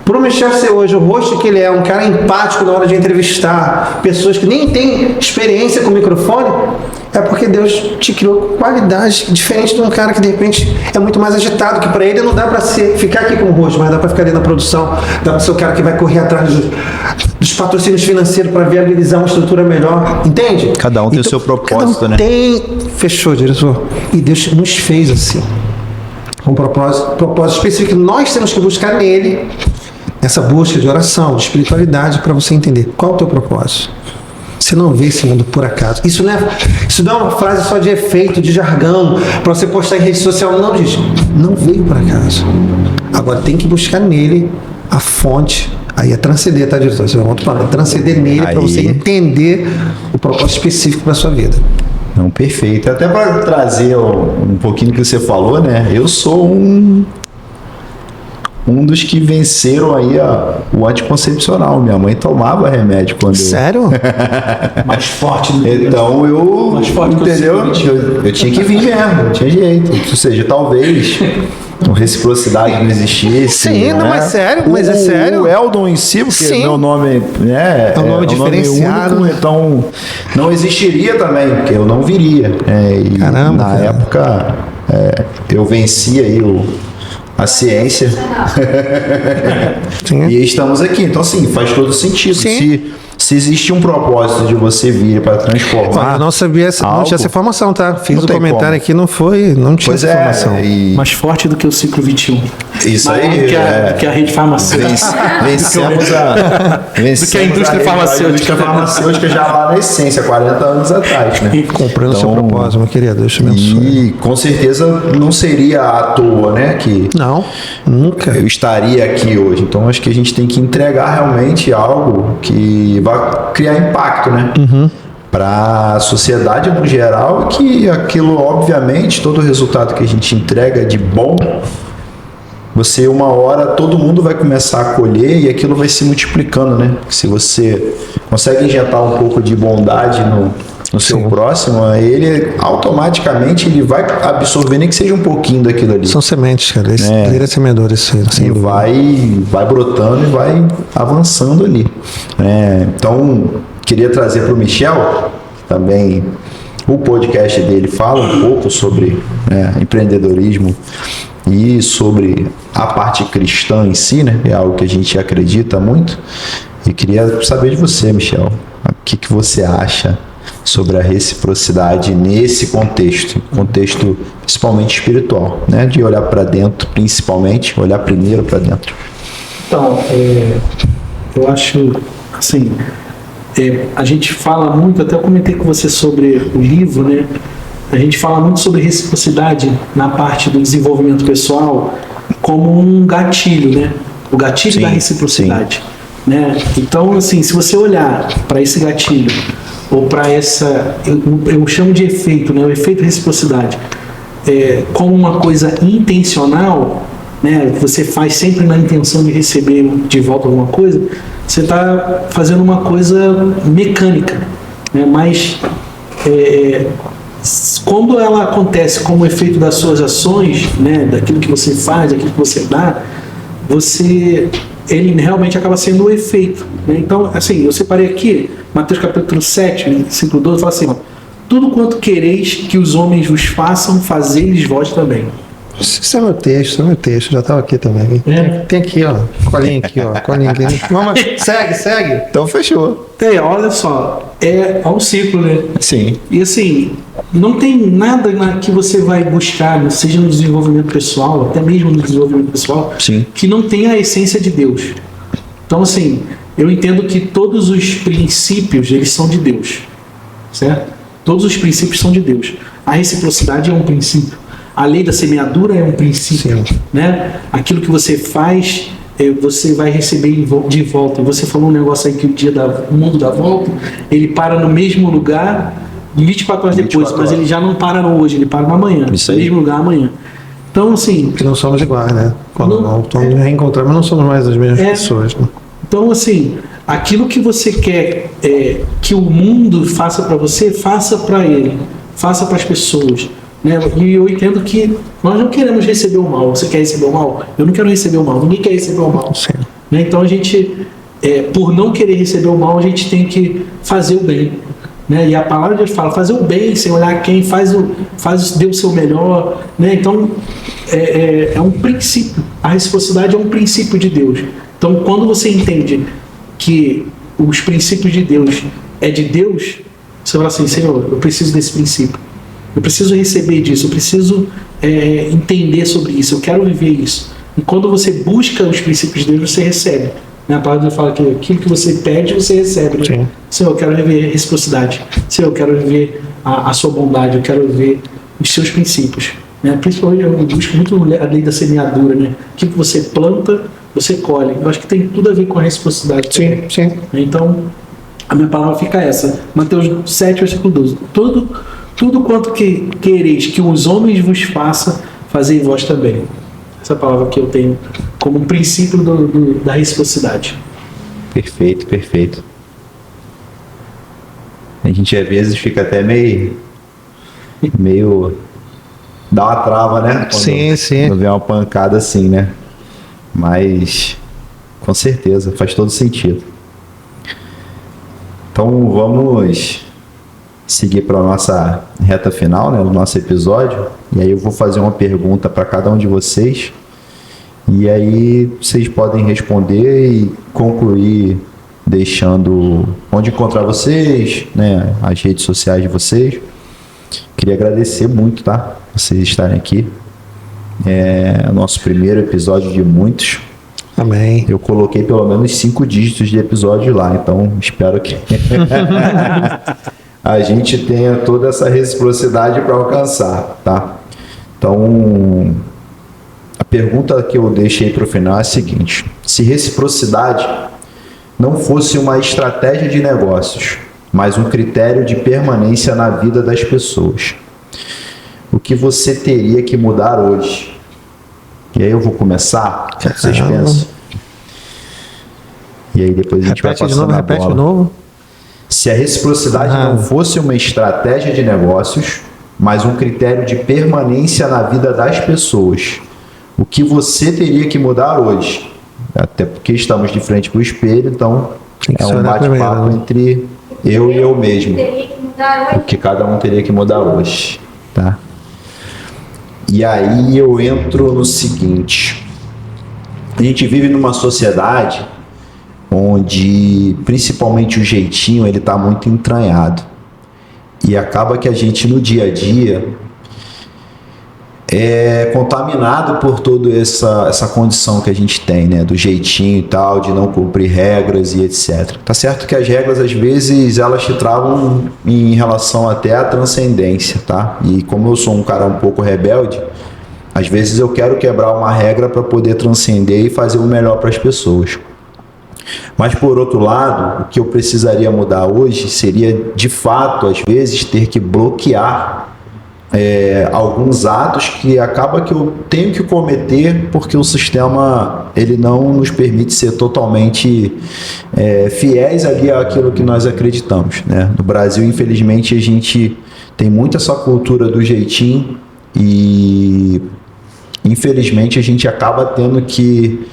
Para o Michel ser hoje o rosto que ele é, um cara empático na hora de entrevistar pessoas que nem têm experiência com o microfone, é porque Deus te criou qualidades diferentes de um cara que de repente é muito mais agitado, que para ele não dá para ficar aqui com o rosto, mas dá para ficar ali na produção, dá para ser o cara que vai correr atrás dos patrocínios financeiros para viabilizar uma estrutura melhor, entende? Cada um tem o seu propósito, né? Fechou, diretor. E Deus nos fez assim. Um propósito específico. Nós temos que buscar nele essa busca de oração, de espiritualidade, para você entender qual é o teu propósito. Você não vê esse mundo por acaso. Isso não é uma frase só de efeito, de jargão, para você postar em rede social. Não, gente, não veio por acaso. Agora tem que buscar nele a fonte. Aí é transcender, tá, diretor? Você vai outro lado, é transcender nele para você entender o propósito específico para sua vida. Não, perfeito. Até para trazer um pouquinho do que você falou, né? Eu sou um dos que venceram aí o anticoncepcional. Minha mãe tomava remédio quando Sério? Mais forte do que Então Mais forte que entendeu? o Eu tinha que vir mesmo, não tinha jeito. Ou seja, talvez reciprocidade não existisse. Sim, não, mas sério, mas é sério. O Eldon em si, porque Sim. meu nome É um nome diferenciado, único, então não existiria também, porque eu não viria. E Caramba, na cara. época eu venci aí a ciência. Sim. E estamos aqui. Então, assim, faz todo sentido. Sim. Se existe um propósito de você vir para transformar. Eu não sabia, não algo, tinha essa informação, tá? Fiz não o tem comentário como. aqui, não tinha Pois essa informação. e mais forte do que o ciclo 21. isso Maior aí. do que a rede farmacêutica. Vencemos Do que a indústria farmacêutica. A indústria farmacêutica já lá na essência, 40 anos atrás, né? Comprando o seu Então, propósito, meu querido, Deus te abençoe. E com certeza não seria à toa, né? Que Não, nunca. eu estaria aqui hoje. Então acho que a gente tem que entregar realmente algo que vai criar impacto, né? Para a sociedade no geral, e que aquilo, obviamente, todo o resultado que a gente entrega de bom, você uma hora todo mundo vai começar a colher e aquilo vai se multiplicando, né? Se você consegue injetar um pouco de bondade no seu próximo, ele automaticamente ele vai absorver nem que seja um pouquinho daquilo ali. São sementes, cara. Líder semeador, isso aí. sem E dúvida. vai brotando e vai avançando ali. Então, queria trazer para o Michel, também o podcast dele fala um pouco sobre empreendedorismo e sobre a parte cristã em si, né? É algo que a gente acredita muito. E queria saber de você, Michel, o que você acha sobre a reciprocidade nesse contexto principalmente espiritual, né? De olhar para dentro, principalmente, olhar primeiro para dentro. Então, eu acho, assim, a gente fala muito, até eu comentei com você sobre o livro, né? A gente fala muito sobre reciprocidade na parte do desenvolvimento pessoal como um gatilho, né? O gatilho da reciprocidade, né? Então, assim, se você olhar para esse gatilho ou para essa, eu chamo de efeito, né? O efeito reciprocidade, como uma coisa intencional, né? Você faz sempre na intenção de receber de volta alguma coisa, você está fazendo uma coisa mecânica, né? Mas quando ela acontece como efeito das suas ações, né? Daquilo que você faz, daquilo que você dá, ele realmente acaba sendo o efeito, né? Então, assim, eu separei aqui Mateus capítulo 7, versículo 12, fala assim: ó, tudo quanto quereis que os homens vos façam, fazei-lhes vós também. Isso é meu texto, já estava aqui também. Tem aqui, ó, colinha aqui, ó, colinha aqui. Vamos, segue. Então, fechou. Olha só, é um ciclo, né? Sim. E assim, não tem nada que você vai buscar, seja no desenvolvimento pessoal, até mesmo no desenvolvimento pessoal, Sim. que não tenha a essência de Deus. Então, assim, eu entendo que todos os princípios, eles são de Deus, certo? Todos os princípios são de Deus. A reciprocidade é um princípio. A lei da semeadura é um princípio, né? Aquilo que você faz, você vai receber de volta. Você falou um negócio aí que o mundo dá volta, ele para no mesmo lugar 24 horas depois, mas ele já não para no hoje, ele para no amanhã. Isso no aí. mesmo lugar amanhã. Então, assim... Que não somos iguais, né? Quando não reencontramos, não somos mais as mesmas pessoas. Né? Então, assim, aquilo que você quer que o mundo faça para você, faça para ele, faça para as pessoas, né? E eu entendo que nós não queremos receber o mal. Você quer receber o mal? Eu não quero receber o mal. Ninguém quer receber o mal. Sim. Né? Então, a gente, por não querer receber o mal, a gente tem que fazer o bem. Né? E a palavra de Deus fala, fazer o bem sem olhar quem dê o seu melhor, né? Então é um princípio, a reciprocidade é um princípio de Deus. Então quando você entende que os princípios de Deus é de Deus, você fala assim: Senhor, eu preciso desse princípio, Eu preciso receber disso, eu preciso entender sobre isso, eu quero viver isso. E quando você busca os princípios de Deus, você recebe. A palavra fala que aquilo que você pede, você recebe. Né? Sim. Senhor, eu quero viver reciprocidade. Senhor, eu quero viver a sua bondade, eu quero viver os seus princípios. Né? Principalmente eu busco muito a lei da semeadura. Né? Aquilo que você planta, você colhe. Eu acho que tem tudo a ver com a reciprocidade. Sim, sim. Então, a minha palavra fica essa. Mateus 7, versículo 12. Tudo quanto que quereis que os homens vos façam, fazei vós também. Essa palavra que eu tenho como um princípio da reciprocidade. Perfeito, perfeito. A gente às vezes fica até meio dá uma trava, né? Quando vem uma pancada assim, né? Mas com certeza faz todo sentido. Então vamos seguir para a nossa reta final, né, do nosso episódio. E aí eu vou fazer uma pergunta para cada um de vocês. E aí vocês podem responder e concluir deixando onde encontrar vocês, né, as redes sociais de vocês. Queria agradecer muito, tá? Vocês estarem aqui. É o nosso primeiro episódio de muitos. Amém. Eu coloquei pelo menos 5 dígitos de episódio lá, então espero que a gente tenha toda essa reciprocidade para alcançar, tá? Então, a pergunta que eu deixei para o final é a seguinte: se reciprocidade não fosse uma estratégia de negócios, mas um critério de permanência na vida das pessoas, o que você teria que mudar hoje? E aí eu vou começar, o que vocês pensam? E aí depois a gente vai passando a bola. Repete de novo. Se a reciprocidade não fosse uma estratégia de negócios, mas um critério de permanência na vida das pessoas, o que você teria que mudar hoje? Até porque estamos de frente para o espelho, então é um bate-papo entre eu e eu mesmo. O que cada um teria que mudar hoje, tá? E aí eu entro no seguinte: a gente vive numa sociedade onde principalmente o jeitinho ele está muito entranhado, e acaba que a gente no dia a dia é contaminado por toda essa condição que a gente tem, né, do jeitinho e tal, de não cumprir regras e etc. Tá certo que as regras às vezes elas te travam em relação até à transcendência, tá? E como eu sou um cara um pouco rebelde, às vezes eu quero quebrar uma regra para poder transcender e fazer o melhor para as pessoas. Mas por outro lado, o que eu precisaria mudar hoje seria de fato, às vezes, ter que bloquear alguns atos que acaba que eu tenho que cometer porque o sistema ele não nos permite ser totalmente fiéis ali àquilo que nós acreditamos, né? No Brasil, infelizmente, a gente tem muito essa cultura do jeitinho e infelizmente a gente acaba tendo que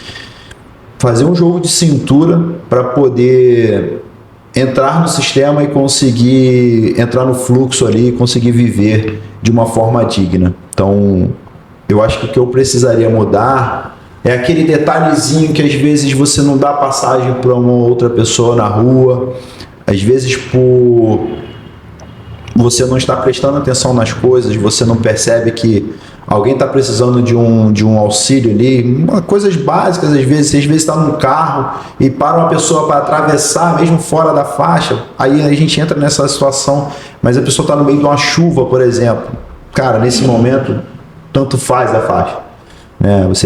fazer um jogo de cintura para poder entrar no sistema e conseguir entrar no fluxo ali e conseguir viver de uma forma digna. Então, eu acho que o que eu precisaria mudar é aquele detalhezinho que às vezes você não dá passagem para uma outra pessoa na rua, às vezes por você não estar prestando atenção nas coisas, você não percebe que alguém está precisando de um auxílio ali, coisas básicas, às vezes está num carro e para uma pessoa para atravessar, mesmo fora da faixa, aí a gente entra nessa situação, mas a pessoa está no meio de uma chuva, por exemplo. Cara, nesse momento, tanto faz a faixa.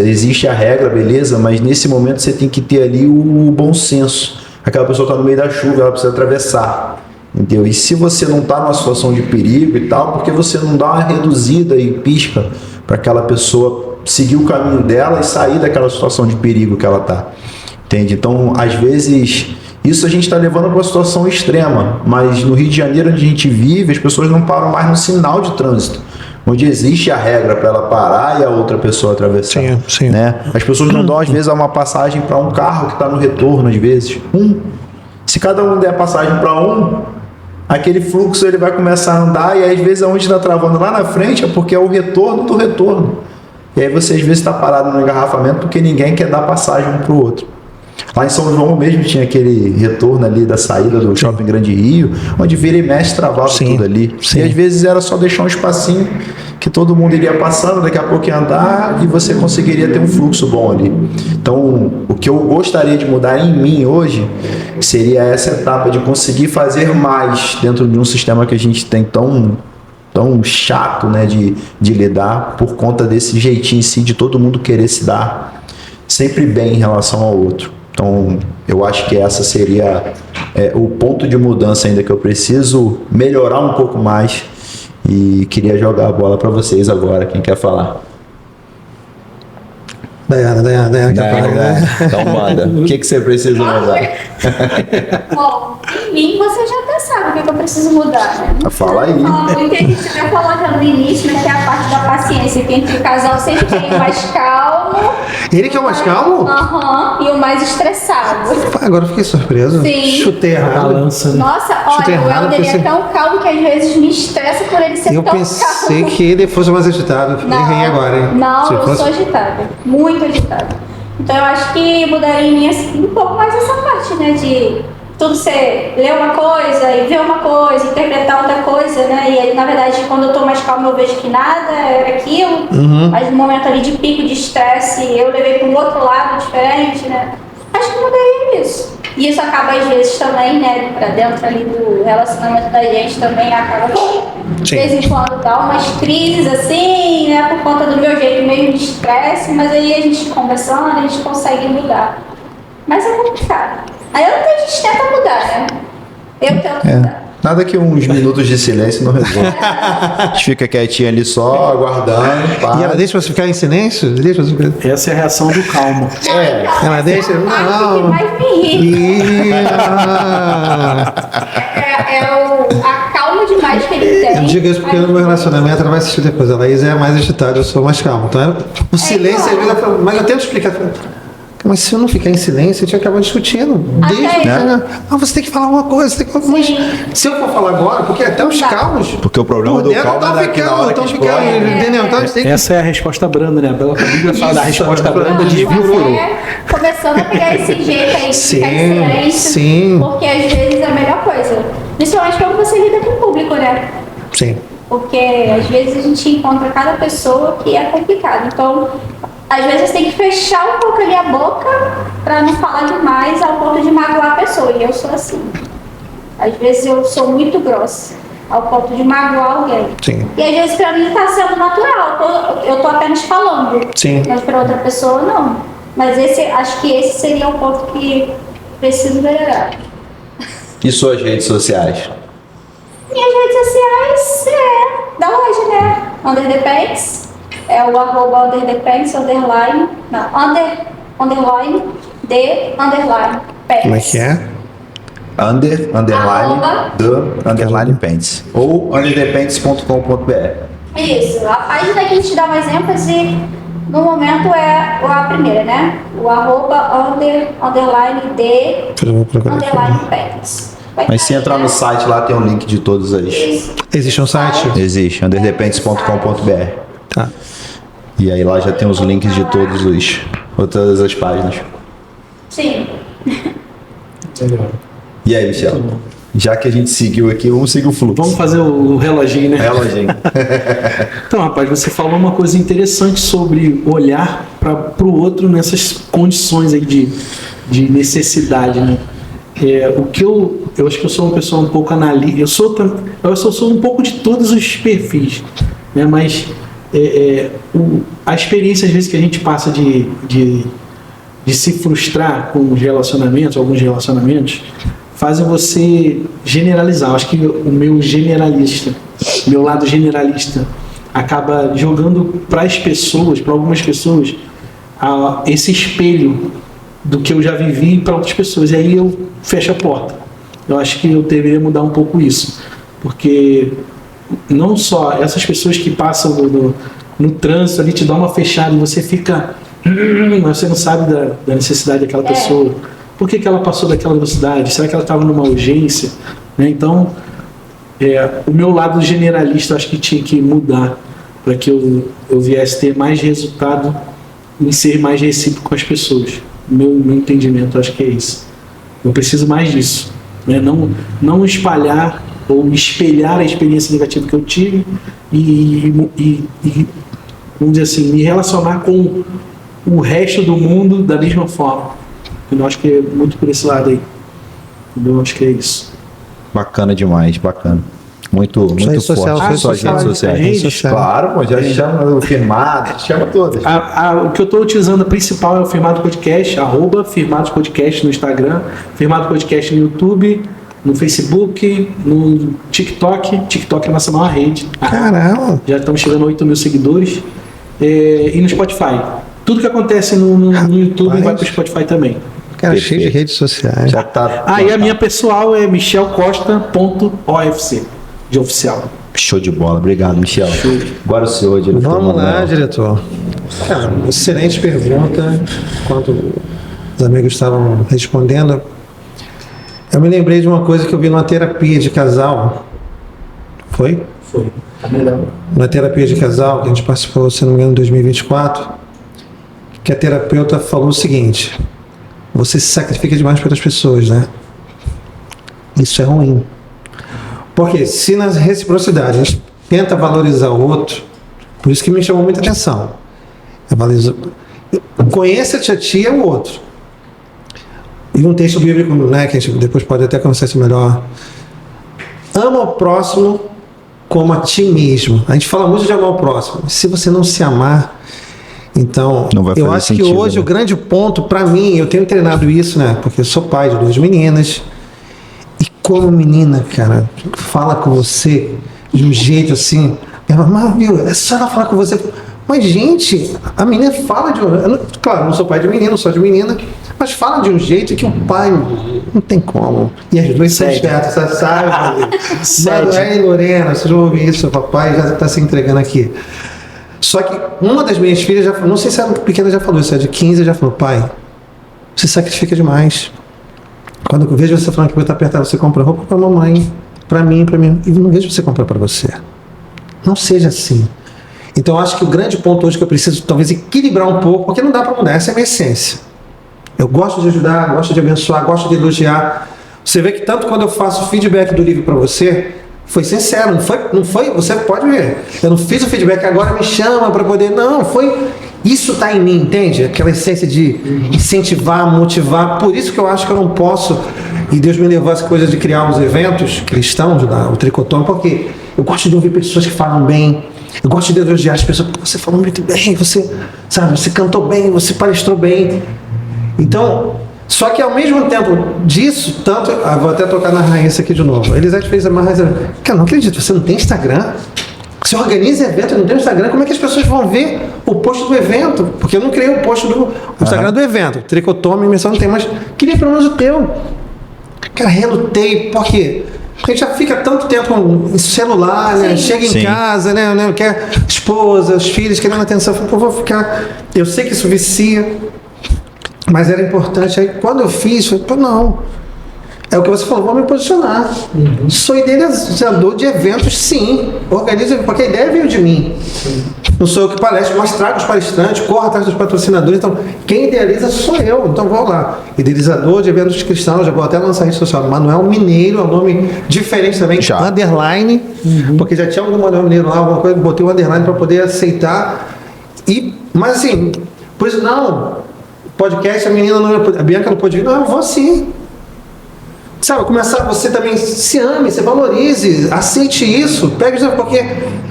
Existe a regra, beleza, mas nesse momento você tem que ter ali o bom senso. Aquela pessoa está no meio da chuva, ela precisa atravessar. Entendeu? E se você não está numa situação de perigo e tal, porque você não dá uma reduzida e pisca para aquela pessoa seguir o caminho dela e sair daquela situação de perigo que ela está. Entende? Então, às vezes, isso a gente está levando para uma situação extrema, mas no Rio de Janeiro, onde a gente vive, as pessoas não param mais no sinal de trânsito, onde existe a regra para ela parar e a outra pessoa atravessar. Sim, sim. Né? As pessoas não dão, às vezes, uma passagem para um carro que está no retorno, às vezes. Se cada um der passagem para aquele fluxo ele vai começar a andar, e aí, às vezes onde está travando lá na frente é porque é o retorno do retorno. E aí você às vezes está parado no engarrafamento porque ninguém quer dar passagem um para o outro. Lá em São João mesmo tinha aquele retorno ali da saída do Shopping Grande Rio, onde vira e mexe travava tudo ali. Sim. E às vezes era só deixar um espacinho que todo mundo iria passando, daqui a pouco ia andar e você conseguiria ter um fluxo bom ali. Então, o que eu gostaria de mudar em mim hoje seria essa etapa de conseguir fazer mais dentro de um sistema que a gente tem tão chato, né, de lidar, por conta desse jeitinho em si de todo mundo querer se dar sempre bem em relação ao outro. Então, eu acho que essa seria o ponto de mudança ainda que eu preciso melhorar um pouco mais, e queria jogar a bola para vocês agora. Quem quer falar? Dayana, quer falar, né? Então manda. O que você precisa mudar? Bom, em mim você já até sabe o que eu preciso mudar, né? Fala aí. O que a gente até falou já no início, né, que é a parte da paciência, que entre o casal sempre tem o mais calmo. Ele que é o mais calmo? Aham, e o mais estressado. Agora eu fiquei surpreso. Sim. Chutei errado. Balança, né? Nossa, Chutei olha, o errado, Helder pensei- é tão calmo que às vezes me estressa por ele ser Eu tão pensei calmo. que ele fosse mais agitado. Errei agora, hein? Não, Se eu fosse- sou agitada. Muito agitada. Então eu acho que mudaria em mim assim, um pouco mais essa parte, né? De tudo ser ler uma coisa e ver uma coisa, interpretar outra coisa, né? E aí, na verdade, quando eu tô mais calma, eu vejo que nada é aquilo. Mas no momento ali de pico de estresse, eu levei para um outro lado diferente, né? Acho que mudaria isso. E isso acaba, às vezes, também, né? Pra dentro ali do relacionamento da gente também acaba, de vez em quando, dá umas crises, assim, né? Por conta do meu jeito meio de estresse, mas aí a gente conversando, a gente consegue mudar. Mas é complicado. Aí a gente tenta mudar, né? Eu tento mudar. Nada que uns minutos de silêncio não resolva. A gente fica quietinho ali só, aguardando. Pá. E ela deixa você ficar em silêncio? Deixa você ficar... Essa é a reação do calmo. Ela deixa... A parte que Não. mais me irrita Ih, a calma demais que ele tem. Eu digo isso porque no meu relacionamento ela vai assistir depois. A Laís é mais agitada, eu sou mais calmo. Então, o silêncio, às vezes, ela fala, mas eu tento explicar. Mas se eu não ficar em silêncio, a gente acaba discutindo. Desde, Até né? Você tem que falar uma coisa, você tem que falar. Mas se eu for falar agora, porque até os Não dá. calmos. Porque o problema por do dentro calmo tão é daqui na hora que tão explode. ficando, entendeu? Então a gente tem que. Essa é a resposta branda, né? A Bíblia fala da resposta branda de Não, furou. é começando a pegar esse jeito aí de Sim, ficar em silêncio. sim. Porque às vezes é a melhor coisa. Principalmente quando você lida com o público, né? Sim. Porque às vezes a gente encontra cada pessoa que é complicado. Então, às vezes tem que fechar um pouco ali a boca pra não falar demais ao ponto de magoar a pessoa. E eu sou assim. Às vezes eu sou muito grossa ao ponto de magoar alguém. Sim. E às vezes pra mim tá sendo natural. Eu tô apenas falando. Sim. Mas pra outra pessoa não. Mas acho que esse seria o ponto que preciso melhorar. E suas redes sociais? Minhas redes sociais da loja, né? Under the Pants. É o @ Under the Pants, underline. Não, underline, Pants. Como é que é? Underline, underline pants. Ou underthepants.com.br. Isso, a página que a gente dá mais ênfase no momento é a primeira, né? O underline Eu vou procurar aqui. underline Pants. Vai Mas se cair, entrar né? no site lá, tem um link de todos as. Isso. Existe um site? Existe, underthepants.com.br. Tá. E aí lá já tem os links de todas as páginas. Sim. E aí, Michel? Já que a gente seguiu aqui, vamos seguir o fluxo. Vamos fazer o reloginho, né? Reloginho. Então, rapaz, você falou uma coisa interessante sobre olhar para o outro nessas condições aí de necessidade, né? O que eu acho que eu sou uma pessoa um pouco analítica, eu sou um pouco de todos os perfis, né? Mas a experiência às vezes que a gente passa de se frustrar com os relacionamentos, alguns relacionamentos, fazem você generalizar. Eu acho que o meu lado generalista, acaba jogando para as pessoas, para algumas pessoas, esse espelho do que eu já vivi para outras pessoas. E aí eu fecho a porta. Eu acho que eu deveria mudar um pouco isso. Porque não só essas pessoas que passam no trânsito ali, te dão uma fechada e você fica... mas você não sabe da necessidade daquela pessoa. Por que ela passou daquela velocidade? Será que ela estava numa urgência? Né? Então, o meu lado generalista acho que tinha que mudar para que eu viesse ter mais resultado em ser mais recíproco com as pessoas. meu entendimento, acho que é isso. Eu preciso mais disso, né? Não espalhar ou espelhar a experiência negativa que eu tive e vamos dizer assim, me relacionar com o resto do mundo da mesma forma. Eu acho que é muito por esse lado aí. Eu acho que é isso. Bacana demais, bacana. Muito Rede social, forte. Só redes sociais. Rede social. Claro, pô, já chama o Firmado, chama todas. O que eu estou utilizando a principal é o Firmado Podcast, @Firmados Podcast no Instagram, Firmado Podcast no YouTube, no Facebook, no TikTok. TikTok é a nossa maior rede. Caramba! Já estamos chegando a 8 mil seguidores. E no Spotify. Tudo que acontece no YouTube vai para o Spotify também. Cara, cheio de redes sociais. Já tá. E a minha pessoal é michelcosta.ofc, de oficial. Show de bola, obrigado, Michel. Agora o senhor, diretor. Vamos lá, diretor. Cara, excelente pergunta. Enquanto os amigos estavam respondendo, eu me lembrei de uma coisa que eu vi numa terapia de casal. Foi? Foi. Tá melhor. Na terapia de casal, que a gente participou, se não me engano, em 2024, que a terapeuta falou o seguinte: você se sacrifica demais pelas pessoas, né? Isso é ruim. Porque se na reciprocidade a gente tenta valorizar o outro, por isso que me chamou muita atenção. Conheça-te a ti e o outro. E um texto bíblico, né, que a gente depois pode até conversar isso melhor. Ama o próximo como a ti mesmo. A gente fala muito de amar o próximo. Se você não se amar, então, eu acho que hoje, né, o grande ponto para mim, eu tenho treinado isso, né? Porque eu sou pai de 2 meninas. E como menina, cara, fala com você de um jeito assim, mas viu, é só ela falar com você. Mas, gente, a menina fala de um. Claro, eu não sou pai de menino, sou de menina, mas fala de um jeito que o pai não tem como. E as duas são espertas, sabe? Manoel e Lorena, vocês vão ouvir isso, o papai já está se entregando aqui. Só que uma das minhas filhas, não sei se a pequena já falou, se é de 15, já falou: pai, você sacrifica demais. Quando eu vejo você falando que vai estar apertado, você compra roupa para a mamãe, para mim, e não vejo você comprar para você. Não seja assim. Então eu acho que o grande ponto hoje que eu preciso talvez equilibrar um pouco, porque não dá para mudar, essa é a minha essência. Eu gosto de ajudar, gosto de abençoar, gosto de elogiar. Você vê que tanto quando eu faço feedback do livro para você, foi sincero, não foi, você pode ver. Eu não fiz o feedback, agora me chama para poder. Não, foi. Isso está em mim, entende? Aquela essência de incentivar, motivar. Por isso que eu acho que eu não posso, e Deus me levou a essa coisa de criar uns eventos cristãos, o Tricotome, porque eu gosto de ouvir pessoas que falam bem. Eu gosto de elogiar as pessoas. Você falou muito bem, você cantou bem, você palestrou bem. Então, só que ao mesmo tempo disso, tanto. Vou até tocar na Raíssa aqui de novo. Elisete fez a Raíssa. Cara, não acredito, você não tem Instagram? Você organiza evento e não tem Instagram, como é que as pessoas vão ver o post do evento? Porque eu não criei o post do Instagram do evento. Tricotome, imersão não tem, mas queria pelo menos o teu. Cara, relutei, por quê? Porque a gente já fica tanto tempo com celular, né? Chega em casa, né? Quer esposa, os filhos querendo atenção. Eu vou ficar. Eu sei que isso vicia, mas era importante. Aí quando eu fiz, eu falei, não. É o que você falou, vou me posicionar. Sou idealizador de eventos, sim. Organizo, porque a ideia veio de mim. Não sou eu que palestro, mas trago os palestrantes, corro atrás dos patrocinadores. Então, quem idealiza sou eu. Então, vou lá. Idealizador de eventos cristãos, já vou até lançar a rede social. Manoel Mineiro, é um nome diferente também. Já. Underline, porque já tinha algum Manoel Mineiro lá, alguma coisa, botei o underline para poder aceitar. Mas assim, por isso, não. Podcast, a Bianca não pode vir. Não, eu vou sim. Sabe, começar, você também se ame, se valorize, aceite isso, porque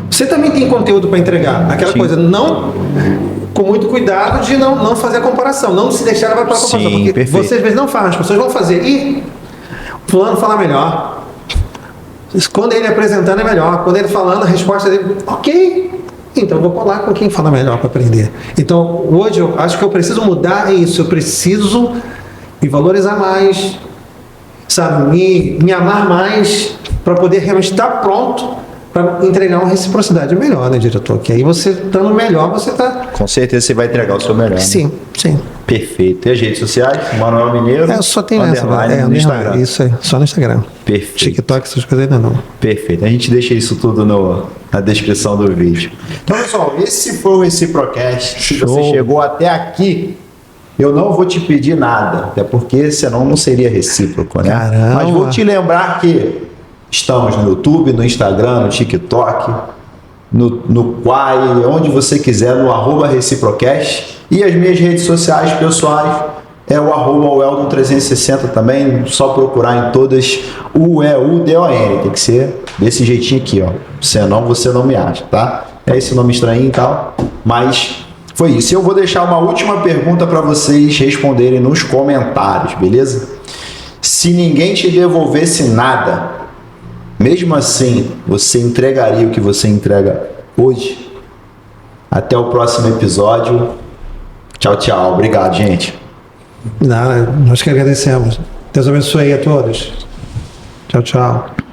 você também tem conteúdo para entregar. Aquela coisa, não, com muito cuidado de não fazer a comparação, não se deixar levar para a comparação, porque perfeito. Você às vezes não faz, as pessoas vão fazer, e fulano fala melhor. Quando ele apresentando é melhor, quando ele falando, a resposta dele, ok, então eu vou colar com quem fala melhor para aprender. Então, hoje, eu acho que eu preciso mudar isso, eu preciso me valorizar mais, sabe, me amar mais para poder realmente estar pronto para entregar uma reciprocidade melhor, né, diretor? Que aí você estando melhor, você está... Com certeza você vai entregar o seu melhor. Sim, né? Sim. Perfeito. E as redes sociais? Manoel Mineiro? Eu só tenho essa, no Instagram. Isso aí, só no Instagram. Perfeito. TikTok, essas coisas ainda não. Perfeito. A gente deixa isso tudo na descrição do vídeo. Então, pessoal, esse foi o Reciprocast. Se você chegou até aqui, Eu não vou te pedir nada, até porque senão não seria recíproco, né? Caramba. Mas vou te lembrar que estamos no YouTube, no Instagram, no TikTok, no Quai, onde você quiser, no @reciprocast. E as minhas redes sociais pessoais é o @Weldon360 também, só procurar em todas UEUDON, tem que ser desse jeitinho aqui, ó. Senão você não me acha, tá? É esse nome estranho e tal, mas foi isso. Eu vou deixar uma última pergunta para vocês responderem nos comentários, beleza? Se ninguém te devolvesse nada, mesmo assim, você entregaria o que você entrega hoje? Até o próximo episódio. Tchau, tchau. Obrigado, gente. Nós que agradecemos. Deus abençoe a todos. Tchau, tchau.